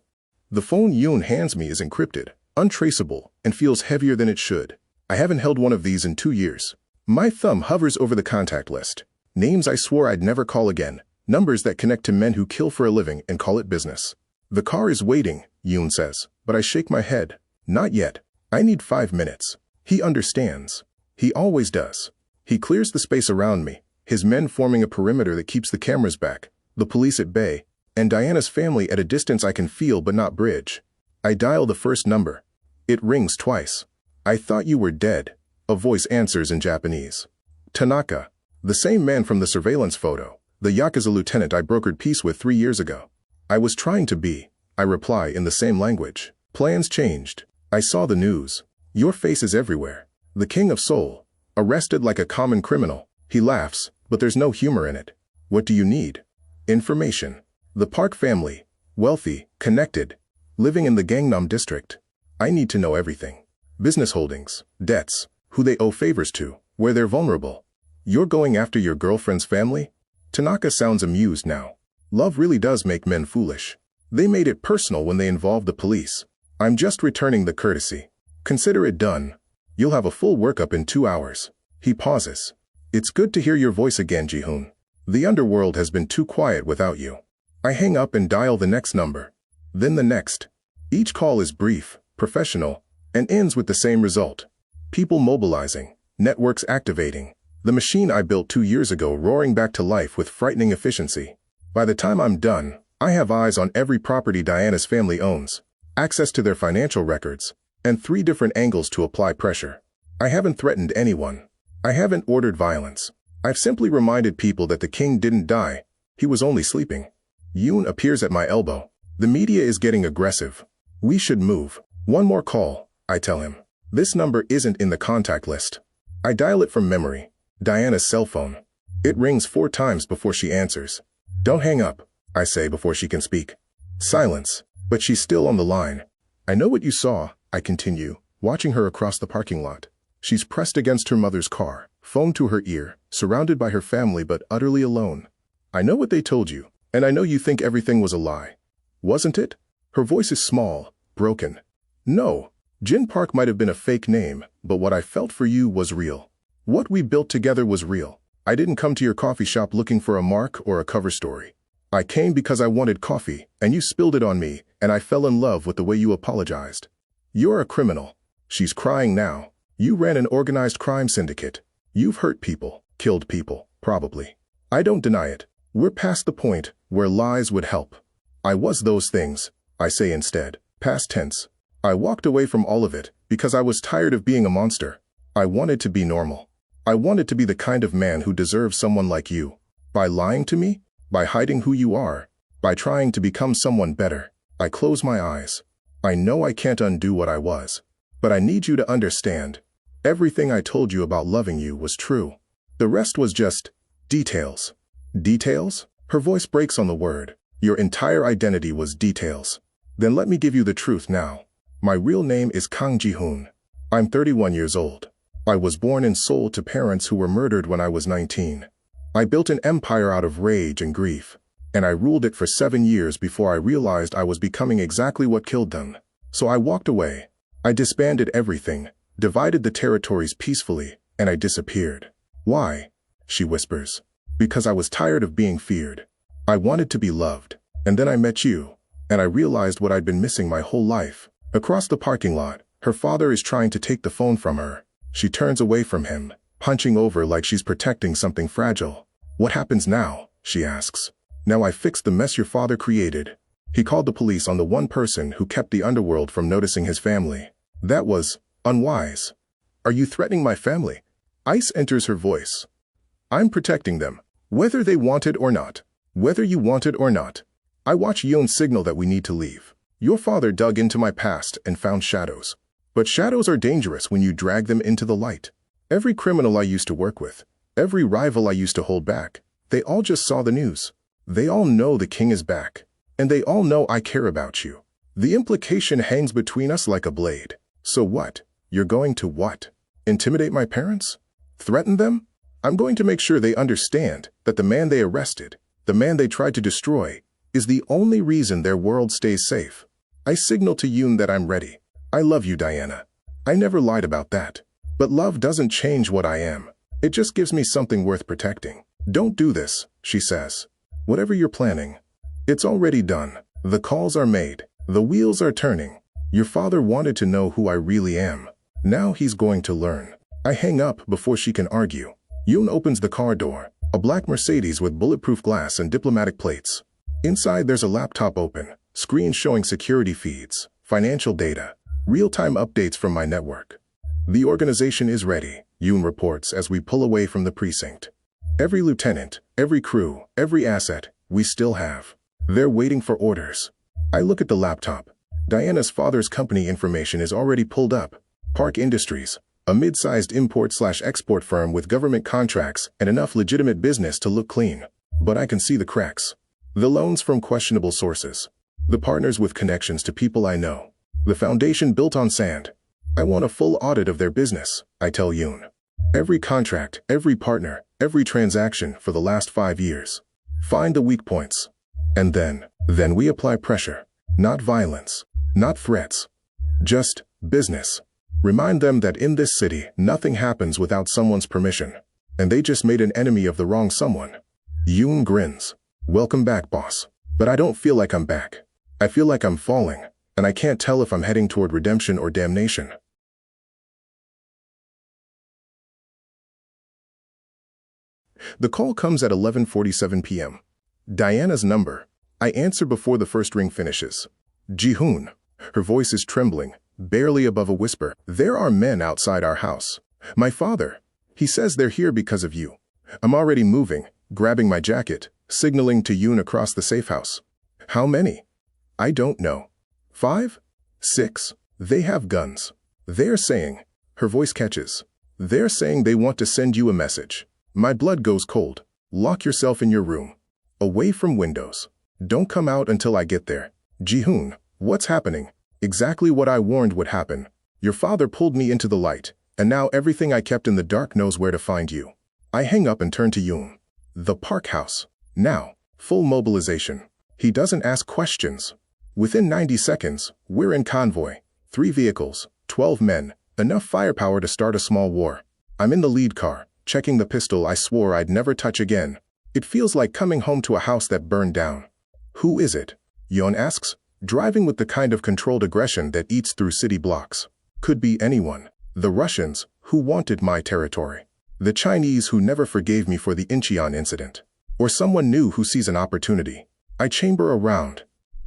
The phone Yoon hands me is encrypted, untraceable, and feels heavier than it should. I haven't held one of these in 2 years. My thumb hovers over the contact list. Names I swore I'd never call again. Numbers that connect to men who kill for a living and call it business. The car is waiting, Yoon says, but I shake my head. Not yet. I need 5 minutes. He understands. He always does. He clears the space around me, his men forming a perimeter that keeps the cameras back, the police at bay, and Diana's family at a distance I can feel but not bridge. I dial the first number. It rings twice. I thought you were dead, a voice answers in Japanese. Tanaka, the same man from the surveillance photo, the Yakuza lieutenant I brokered peace with 3 years ago. I was trying to be, I reply in the same language. Plans changed. I saw the news. Your face is everywhere. The King of Seoul, arrested like a common criminal. He laughs, but there's no humor in it. What do you need? Information. The Park family, wealthy, connected, living in the Gangnam district. I need to know everything. Business holdings, debts, who they owe favors to, where they're vulnerable. You're going after your girlfriend's family? Tanaka sounds amused now. Love really does make men foolish. They made it personal when they involved the police. I'm just returning the courtesy. Consider it done. You'll have a full workup in 2 hours. He pauses. It's good to hear your voice again, Ji-hoon. The underworld has been too quiet without you. I hang up and dial the next number. Then the next. Each call is brief, professional, and ends with the same result. People mobilizing, networks activating. The machine I built 2 years ago roaring back to life with frightening efficiency. By the time I'm done, I have eyes on every property Diana's family owns, access to their financial records, and 3 different angles to apply pressure. I haven't threatened anyone. I haven't ordered violence. I've simply reminded people that the king didn't die. He was only sleeping. Yoon appears at my elbow. The media is getting aggressive. We should move. One more call, I tell him. This number isn't in the contact list. I dial it from memory. Diana's cell phone. It rings 4 times before she answers. Don't hang up, I say before she can speak. Silence, but she's still on the line. I know what you saw, I continue, watching her across the parking lot. She's pressed against her mother's car, phone to her ear, surrounded by her family but utterly alone. I know what they told you, and I know you think everything was a lie. Wasn't it? Her voice is small, broken. No, Jin Park might have been a fake name, but what I felt for you was real. What we built together was real. I didn't come to your coffee shop looking for a mark or a cover story. I came because I wanted coffee, and you spilled it on me, and I fell in love with the way you apologized. You're a criminal. She's crying now. You ran an organized crime syndicate. You've hurt people, killed people, probably. I don't deny it. We're past the point where lies would help. I was those things, I say instead, past tense. I walked away from all of it because I was tired of being a monster. I wanted to be normal. I wanted to be the kind of man who deserves someone like you. By lying to me? By hiding who you are? By trying to become someone better? I close my eyes. I know I can't undo what I was. But I need you to understand. Everything I told you about loving you was true. The rest was just details. Details? Her voice breaks on the word. Your entire identity was details. Then let me give you the truth now. My real name is Kang Ji-hoon. I'm 31 years old. I was born in Seoul to parents who were murdered when I was 19. I built an empire out of rage and grief, and I ruled it for 7 years before I realized I was becoming exactly what killed them. So I walked away. I disbanded everything, divided the territories peacefully, and I disappeared. Why? She whispers. Because I was tired of being feared. I wanted to be loved. And then I met you, and I realized what I'd been missing my whole life. Across the parking lot, her father is trying to take the phone from her. She turns away from him, punching over like she's protecting something fragile. What happens now? She asks. Now I fixed the mess your father created. He called the police on the one person who kept the underworld from noticing his family. That was unwise. Are you threatening my family? Ice enters her voice. I'm protecting them, whether they want it or not. Whether you want it or not. I watch Yoon signal that we need to leave. Your father dug into my past and found shadows. But shadows are dangerous when you drag them into the light. Every criminal I used to work with, every rival I used to hold back, they all just saw the news. They all know the king is back. And they all know I care about you. The implication hangs between us like a blade. So what? You're going to what? Intimidate my parents? Threaten them? I'm going to make sure they understand that the man they arrested, the man they tried to destroy, is the only reason their world stays safe. I signal to Yoon that I'm ready. I love you, Diana. I never lied about that. But love doesn't change what I am. It just gives me something worth protecting. Don't do this, she says. Whatever you're planning, it's already done. The calls are made. The wheels are turning. Your father wanted to know who I really am. Now he's going to learn. I hang up before she can argue. Yoon opens the car door, a black Mercedes with bulletproof glass and diplomatic plates. Inside there's a laptop open, screen showing security feeds, financial data, real-time updates from my network. The organization is ready, Yoon reports as we pull away from the precinct. Every lieutenant, every crew, every asset, we still have. They're waiting for orders. I look at the laptop. Diana's father's company information is already pulled up. Park Industries, a mid-sized import/export firm with government contracts and enough legitimate business to look clean. But I can see the cracks. The loans from questionable sources. The partners with connections to people I know. The foundation built on sand. I want a full audit of their business, I tell Yoon. Every contract, every partner, every transaction for the last 5 years. Find the weak points. And then we apply pressure. Not violence. Not threats. Just business. Remind them that in this city, nothing happens without someone's permission. And they just made an enemy of the wrong someone. Yoon grins. Welcome back, boss. But I don't feel like I'm back. I feel like I'm falling, and I can't tell if I'm heading toward redemption or damnation. The call comes at 11:47 p.m. Diana's number. I answer before the first ring finishes. Ji-hoon. Her voice is trembling, barely above a whisper. There are men outside our house. My father. He says they're here because of you. I'm already moving, grabbing my jacket, signaling to Yoon across the safe house. How many? I don't know. 5? 6? They have guns. They're saying, her voice catches. They're saying they want to send you a message. My blood goes cold. Lock yourself in your room. Away from windows. Don't come out until I get there. Ji-hoon, what's happening? Exactly what I warned would happen. Your father pulled me into the light, and now everything I kept in the dark knows where to find you. I hang up and turn to Yoon. The park house. Now, full mobilization. He doesn't ask questions. Within 90 seconds, we're in convoy. 3 vehicles, 12 men, enough firepower to start a small war. I'm in the lead car, checking the pistol I swore I'd never touch again. It feels like coming home to a house that burned down. Who is it? Yoon asks, driving with the kind of controlled aggression that eats through city blocks. Could be anyone. The Russians, who wanted my territory. The Chinese who never forgave me for the Incheon incident. Or someone new who sees an opportunity. I chamber around.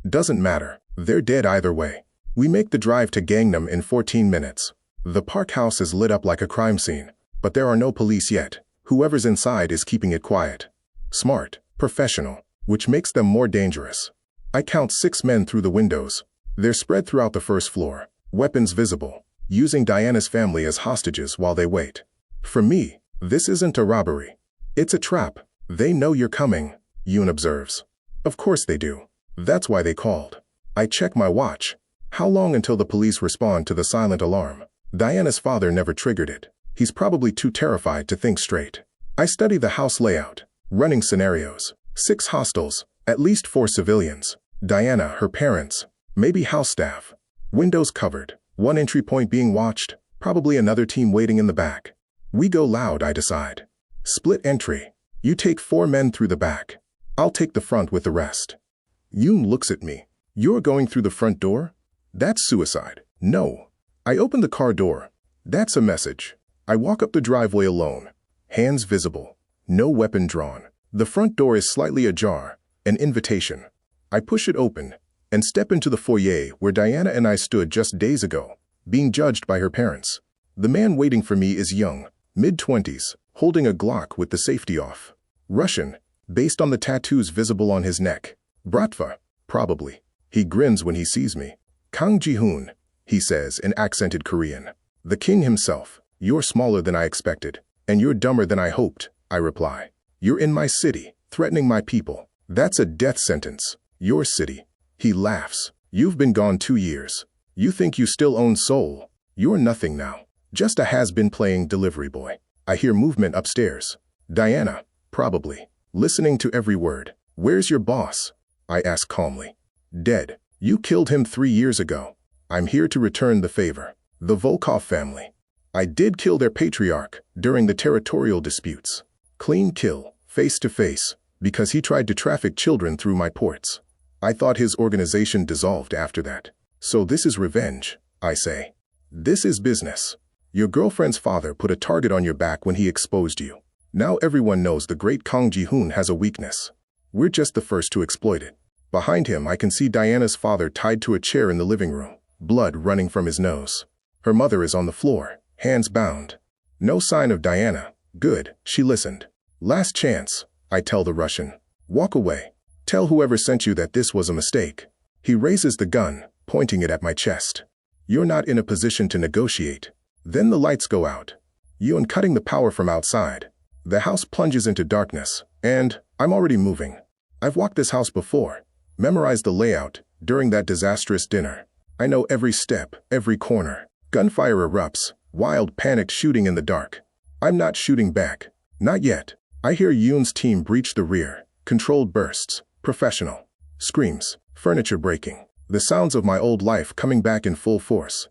Doesn't matter. They're dead either way. We make the drive to Gangnam in 14 minutes. The park house is lit up like a crime scene, but there are no police yet. Whoever's inside is keeping it quiet. Smart, professional, which makes them more dangerous. I count 6 men through the windows. They're spread throughout the first floor, weapons visible, using Diana's family as hostages while they wait. For me, this isn't a robbery. It's a trap. They know you're coming, Yoon observes. Of course they do. That's why they called. I check my watch. How long until the police respond to the silent alarm? Diana's father never triggered it. He's probably too terrified to think straight. I study the house layout, running scenarios. 6 hostels, at least 4 civilians. Diana, her parents, maybe house staff. Windows covered, 1 entry point being watched. Probably another team waiting in the back. We go loud, I decide. Split entry. You take 4 men through the back. I'll take the front with the rest. Yoon looks at me. You're going through the front door? That's suicide. No. I open the car door. That's a message. I walk up the driveway alone. Hands visible. No weapon drawn. The front door is slightly ajar. An invitation. I push it open and step into the foyer where Diana and I stood just days ago, being judged by her parents. The man waiting for me is young, mid-20s, holding a Glock with the safety off. Russian, based on the tattoos visible on his neck. Bratva, probably. He grins when he sees me. Kang Ji-hoon, he says in accented Korean. The king himself. You're smaller than I expected, and you're dumber than I hoped, I reply. You're in my city, threatening my people. That's a death sentence. Your city. He laughs. You've been gone 2 years. You think you still own Seoul. You're nothing now. Just a has-been playing delivery boy. I hear movement upstairs. Diana, probably, listening to every word. Where's your boss? I ask calmly. Dead. You killed him 3 years ago. I'm here to return the favor. The Volkov family. I did kill their patriarch during the territorial disputes. Clean kill, face to face, because he tried to traffic children through my ports. I thought his organization dissolved after that. So this is revenge, I say. This is business. Your girlfriend's father put a target on your back when he exposed you. Now everyone knows the great Kang Ji-hoon has a weakness. We're just the first to exploit it. Behind him I can see Diana's father tied to a chair in the living room, blood running from his nose. Her mother is on the floor, hands bound. No sign of Diana. Good, she listened. Last chance, I tell the Russian. Walk away. Tell whoever sent you that this was a mistake. He raises the gun, pointing it at my chest. You're not in a position to negotiate. Then the lights go out. Yoon cutting the power from outside. The house plunges into darkness, and I'm already moving. I've walked this house before, memorized the layout during that disastrous dinner. I know every step, every corner. Gunfire erupts, wild panicked shooting in the dark. I'm not shooting back. Not yet. I hear Yoon's team breach the rear. Controlled bursts. Professional. Screams. Furniture breaking. The sounds of my old life coming back in full force.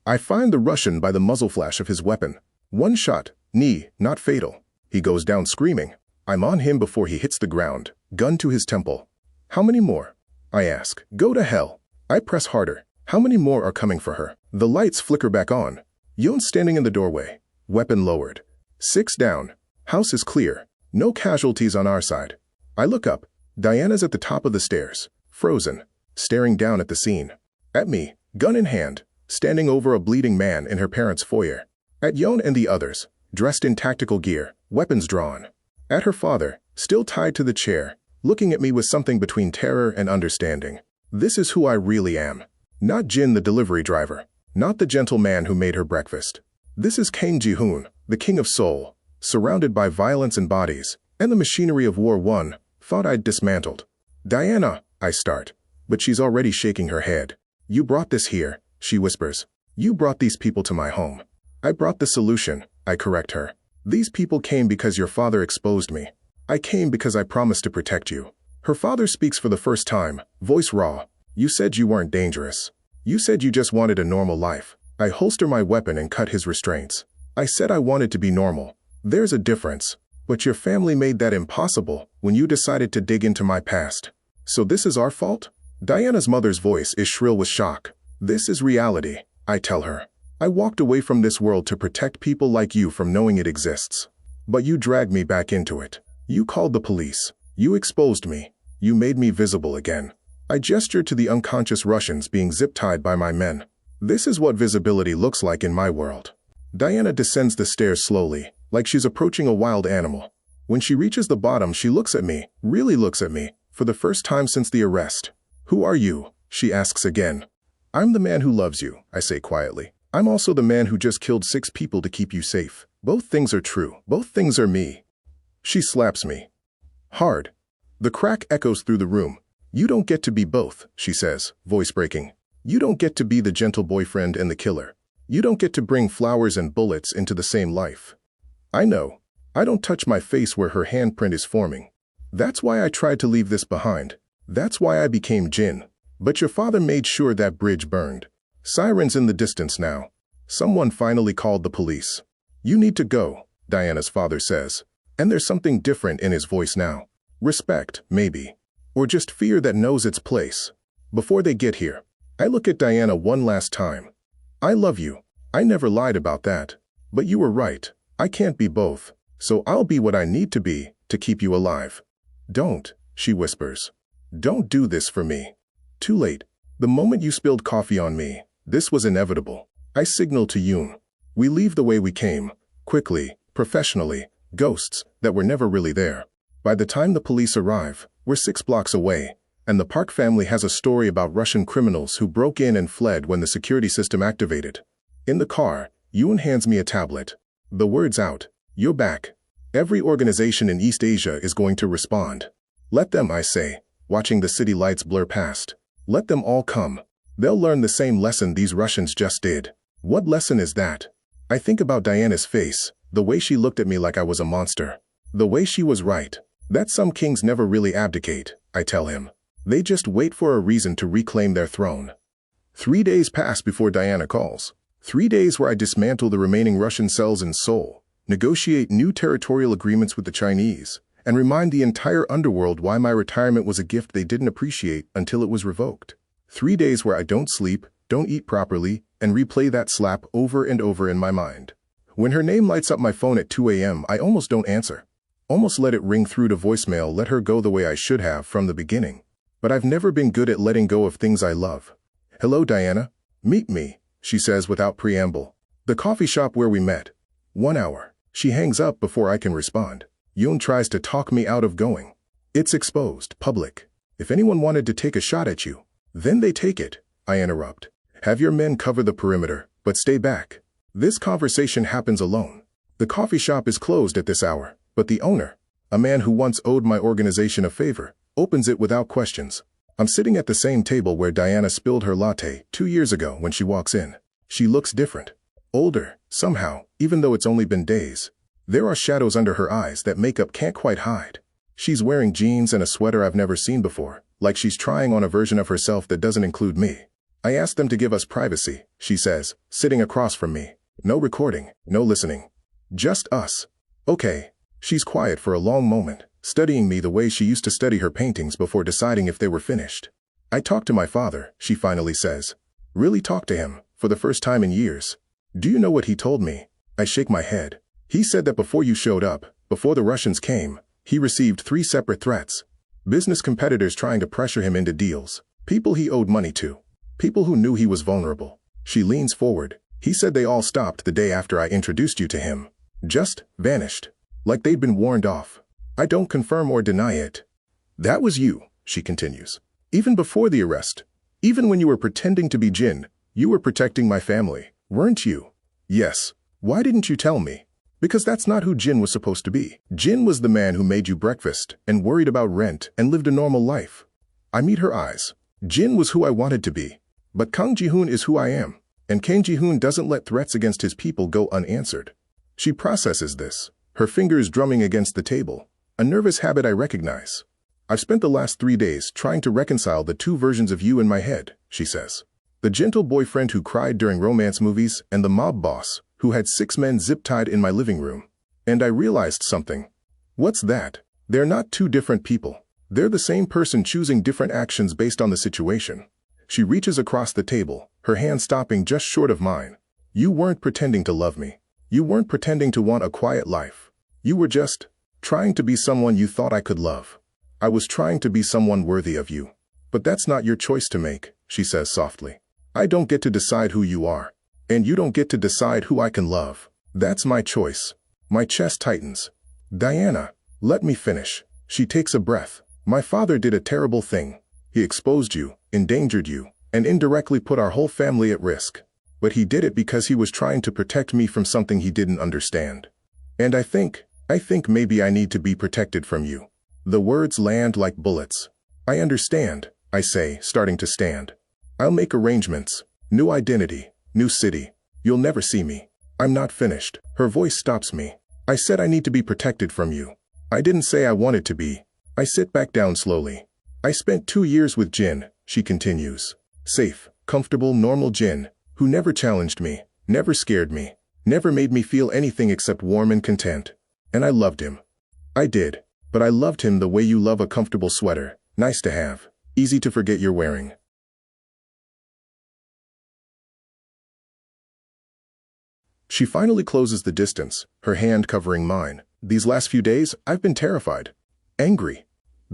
I find the Russian by the muzzle flash of his weapon. One shot. Knee, not fatal. He goes down screaming. I'm on him before he hits the ground. Gun to his temple. How many more? I ask. Go to hell. I press harder. How many more are coming for her? The lights flicker back on. Yoon's standing in the doorway. Weapon lowered. 6 down. House is clear. No casualties on our side. I look up. Diana's at the top of the stairs, frozen, staring down at the scene. At me, gun in hand, standing over a bleeding man in her parents' foyer. At Yoon and the others, dressed in tactical gear, weapons drawn. At her father, still tied to the chair, looking at me with something between terror and understanding. This is who I really am. Not Jin the delivery driver. Not the gentle man who made her breakfast. This is Kang Ji-hoon, the king of Seoul, surrounded by violence and bodies, and the machinery of war won. Thought I'd dismantled. Diana, I start, but she's already shaking her head. You brought this here, she whispers. You brought these people to my home. I brought the solution, I correct her. These people came because your father exposed me. I came because I promised to protect you. Her father speaks for the first time, voice raw. You said you weren't dangerous. You said you just wanted a normal life. I holster my weapon and cut his restraints. I said I wanted to be normal. There's a difference. But your family made that impossible when you decided to dig into my past. So this is our fault? Diana's mother's voice is shrill with shock. This is reality, I tell her. I walked away from this world to protect people like you from knowing it exists. But you dragged me back into it. You called the police. You exposed me. You made me visible again. I gestured to the unconscious Russians being zip-tied by my men. This is what visibility looks like in my world. Diana descends the stairs slowly, like she's approaching a wild animal. When she reaches the bottom, she looks at me, really looks at me, for the first time since the arrest. Who are you? She asks again. I'm the man who loves you, I say quietly. I'm also the man who just killed 6 people to keep you safe. Both things are true. Both things are me. She slaps me. Hard. The crack echoes through the room. You don't get to be both, she says, voice breaking. You don't get to be the gentle boyfriend and the killer. You don't get to bring flowers and bullets into the same life. I know. I don't touch my face where her handprint is forming. That's why I tried to leave this behind. That's why I became Jin. But your father made sure that bridge burned. Sirens in the distance now. Someone finally called the police. You need to go, Diana's father says. And there's something different in his voice now. Respect, maybe. Or just fear that knows its place. Before they get here, I look at Diana one last time. I love you. I never lied about that. But you were right. I can't be both. So I'll be what I need to be to keep you alive. Don't, she whispers. Don't do this for me. Too late. The moment you spilled coffee on me, this was inevitable. I signal to Yoon. We leave the way we came, quickly, professionally, ghosts that were never really there. By the time the police arrive, we're 6 blocks away, and the Park family has a story about Russian criminals who broke in and fled when the security system activated. In the car, Yoon hands me a tablet. The word's out. You're back. Every organization in East Asia is going to respond. Let them, I say, watching the city lights blur past. Let them all come. They'll learn the same lesson these Russians just did. What lesson is that? I think about Diana's face, the way she looked at me like I was a monster. The way she was right. That some kings never really abdicate, I tell him. They just wait for a reason to reclaim their throne. 3 days pass before Diana calls. 3 days where I dismantle the remaining Russian cells in Seoul, negotiate new territorial agreements with the Chinese, and remind the entire underworld why my retirement was a gift they didn't appreciate until it was revoked. 3 days where I don't sleep, don't eat properly, and replay that slap over and over in my mind. When her name lights up my phone at 2 a.m., I almost don't answer. Almost let it ring through to voicemail, let her go the way I should have from the beginning. But I've never been good at letting go of things I love. Hello, Diana. Meet me, she says without preamble. The coffee shop where we met. 1 hour. She hangs up before I can respond. Yoon tries to talk me out of going. It's exposed, public. If anyone wanted to take a shot at you, then they take it, I interrupt. Have your men cover the perimeter, but stay back. This conversation happens alone. The coffee shop is closed at this hour, but the owner, a man who once owed my organization a favor, opens it without questions. I'm sitting at the same table where Diana spilled her latte 2 years ago when she walks in. She looks different. Older, somehow, even though it's only been days. There are shadows under her eyes that makeup can't quite hide. She's wearing jeans and a sweater I've never seen before, like she's trying on a version of herself that doesn't include me. I asked them to give us privacy, she says, sitting across from me. No recording, no listening. Just us. Okay. She's quiet for a long moment, studying me the way she used to study her paintings before deciding if they were finished. I talked to my father, she finally says. Really talked to him, for the first time in years. Do you know what he told me? I shake my head. He said that before you showed up, before the Russians came, he received 3 separate threats. Business competitors trying to pressure him into deals. People he owed money to. People who knew he was vulnerable. She leans forward. He said they all stopped the day after I introduced you to him. Just vanished. Like they'd been warned off. I don't confirm or deny it. That was you, she continues. Even before the arrest. Even when you were pretending to be Jin, you were protecting my family, weren't you? Yes. Why didn't you tell me? Because that's not who Jin was supposed to be. Jin was the man who made you breakfast and worried about rent and lived a normal life. I meet her eyes. Jin was who I wanted to be. But Kang Ji-hoon is who I am. And Kang Ji-hoon doesn't let threats against his people go unanswered. She processes this, her fingers drumming against the table, a nervous habit I recognize. I've spent the last 3 days trying to reconcile the 2 versions of you in my head, she says. The gentle boyfriend who cried during romance movies and the mob boss who had 6 men zip-tied in my living room. And I realized something. What's that? They're not 2 different people. They're the same person choosing different actions based on the situation. She reaches across the table, her hand stopping just short of mine. You weren't pretending to love me. You weren't pretending to want a quiet life. You were just trying to be someone you thought I could love. I was trying to be someone worthy of you. But that's not your choice to make, she says softly. I don't get to decide who you are. And you don't get to decide who I can love. That's my choice. My chest tightens. Diana, let me finish. She takes a breath. My father did a terrible thing. He exposed you, endangered you, and indirectly put our whole family at risk. But he did it because he was trying to protect me from something he didn't understand. And I think maybe I need to be protected from you. The words land like bullets. I understand, I say, starting to stand. I'll make arrangements. New identity, new city. You'll never see me. I'm not finished. Her voice stops me. I said I need to be protected from you. I didn't say I wanted to be. I sit back down slowly. I spent 2 years with Jin, she continues. Safe, comfortable, normal Jin, who never challenged me, Never scared me. Never made me feel anything except warm and content. And I loved him. I did. But I loved him the way you love a comfortable sweater. Nice to have. Easy to forget you're wearing. She finally closes the distance, her hand covering mine. These last few days, I've been terrified. Angry.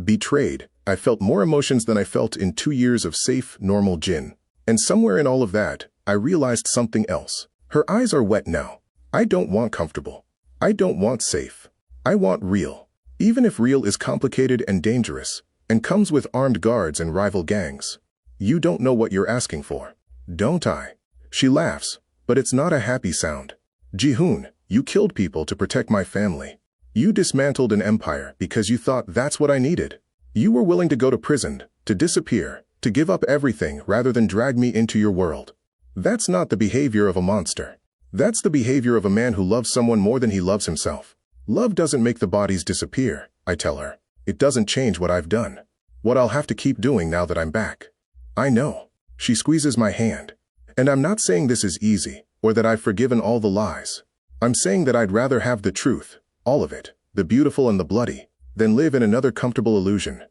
Betrayed. I felt more emotions than I felt in 2 years of safe, normal Jin. And somewhere in all of that, I realized something else. Her eyes are wet now. I don't want comfortable. I don't want safe. I want real. Even if real is complicated and dangerous, and comes with armed guards and rival gangs. You don't know what you're asking for. Don't I? She laughs, but it's not a happy sound. Ji-hoon, you killed people to protect my family. You dismantled an empire because you thought that's what I needed. You were willing to go to prison, to disappear, to give up everything rather than drag me into your world. That's not the behavior of a monster. That's the behavior of a man who loves someone more than he loves himself. Love doesn't make the bodies disappear, I tell her. It doesn't change what I've done. What I'll have to keep doing now that I'm back. I know. She squeezes my hand. And I'm not saying this is easy, or that I've forgiven all the lies. I'm saying that I'd rather have the truth, all of it, the beautiful and the bloody, than live in another comfortable illusion.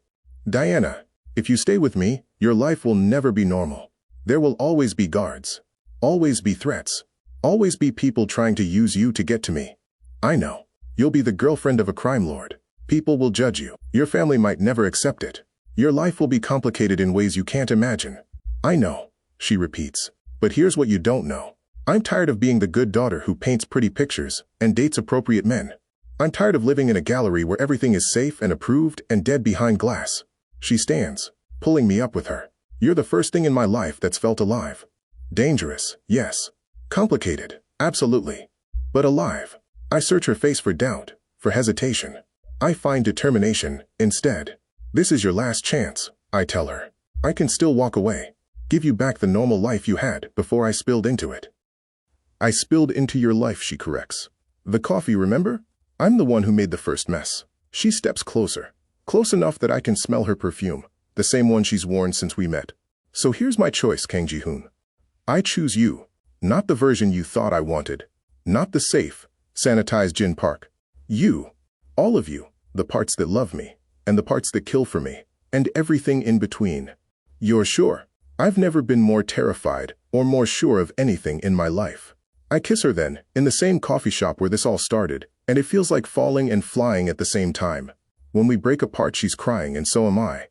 Diana, if you stay with me, your life will never be normal. There will always be guards. Always be threats. Always be people trying to use you to get to me. I know. You'll be the girlfriend of a crime lord. People will judge you. Your family might never accept it. Your life will be complicated in ways you can't imagine. I know, she repeats. But here's what you don't know. I'm tired of being the good daughter who paints pretty pictures and dates appropriate men. I'm tired of living in a gallery where everything is safe and approved and dead behind glass. She stands, pulling me up with her. You're the first thing in my life that's felt alive. Dangerous, yes. Complicated, absolutely. But alive. I search her face for doubt, for hesitation. I find determination, instead. This is your last chance, I tell her. I can still walk away. Give you back the normal life you had before I spilled into it. I spilled into your life, she corrects. The coffee, remember? I'm the one who made the first mess. She steps closer. Close enough that I can smell her perfume, the same one she's worn since we met. So here's my choice, Kang Ji-hoon. I choose you. Not the version you thought I wanted. Not the safe, sanitized Jin Park. You. All of you. The parts that love me. And the parts that kill for me. And everything in between. You're sure? I've never been more terrified or more sure of anything in my life. I kiss her then, in the same coffee shop where this all started, and it feels like falling and flying at the same time. When we break apart, she's crying, and so am I.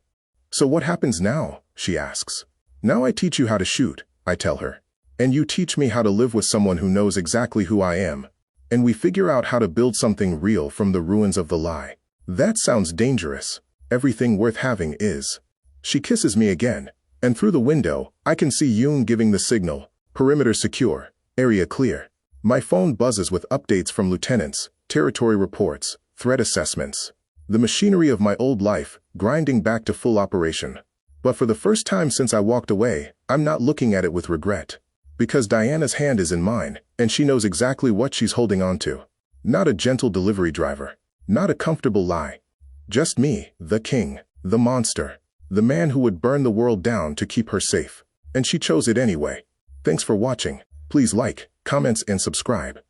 So what happens now? She asks. Now I teach you how to shoot, I tell her. And you teach me how to live with someone who knows exactly who I am. And we figure out how to build something real from the ruins of the lie. That sounds dangerous. Everything worth having is. She kisses me again, and through the window, I can see Yoon giving the signal. Perimeter secure. Area clear. My phone buzzes with updates from lieutenants, territory reports, threat assessments. The machinery of my old life, grinding back to full operation. But for the first time since I walked away, I'm not looking at it with regret. Because Diana's hand is in mine, and she knows exactly what she's holding on to. Not a gentle delivery driver. Not a comfortable lie. Just me, the king, the monster. The man who would burn the world down to keep her safe. And she chose it anyway. Thanks for watching. Please like, comments, and subscribe.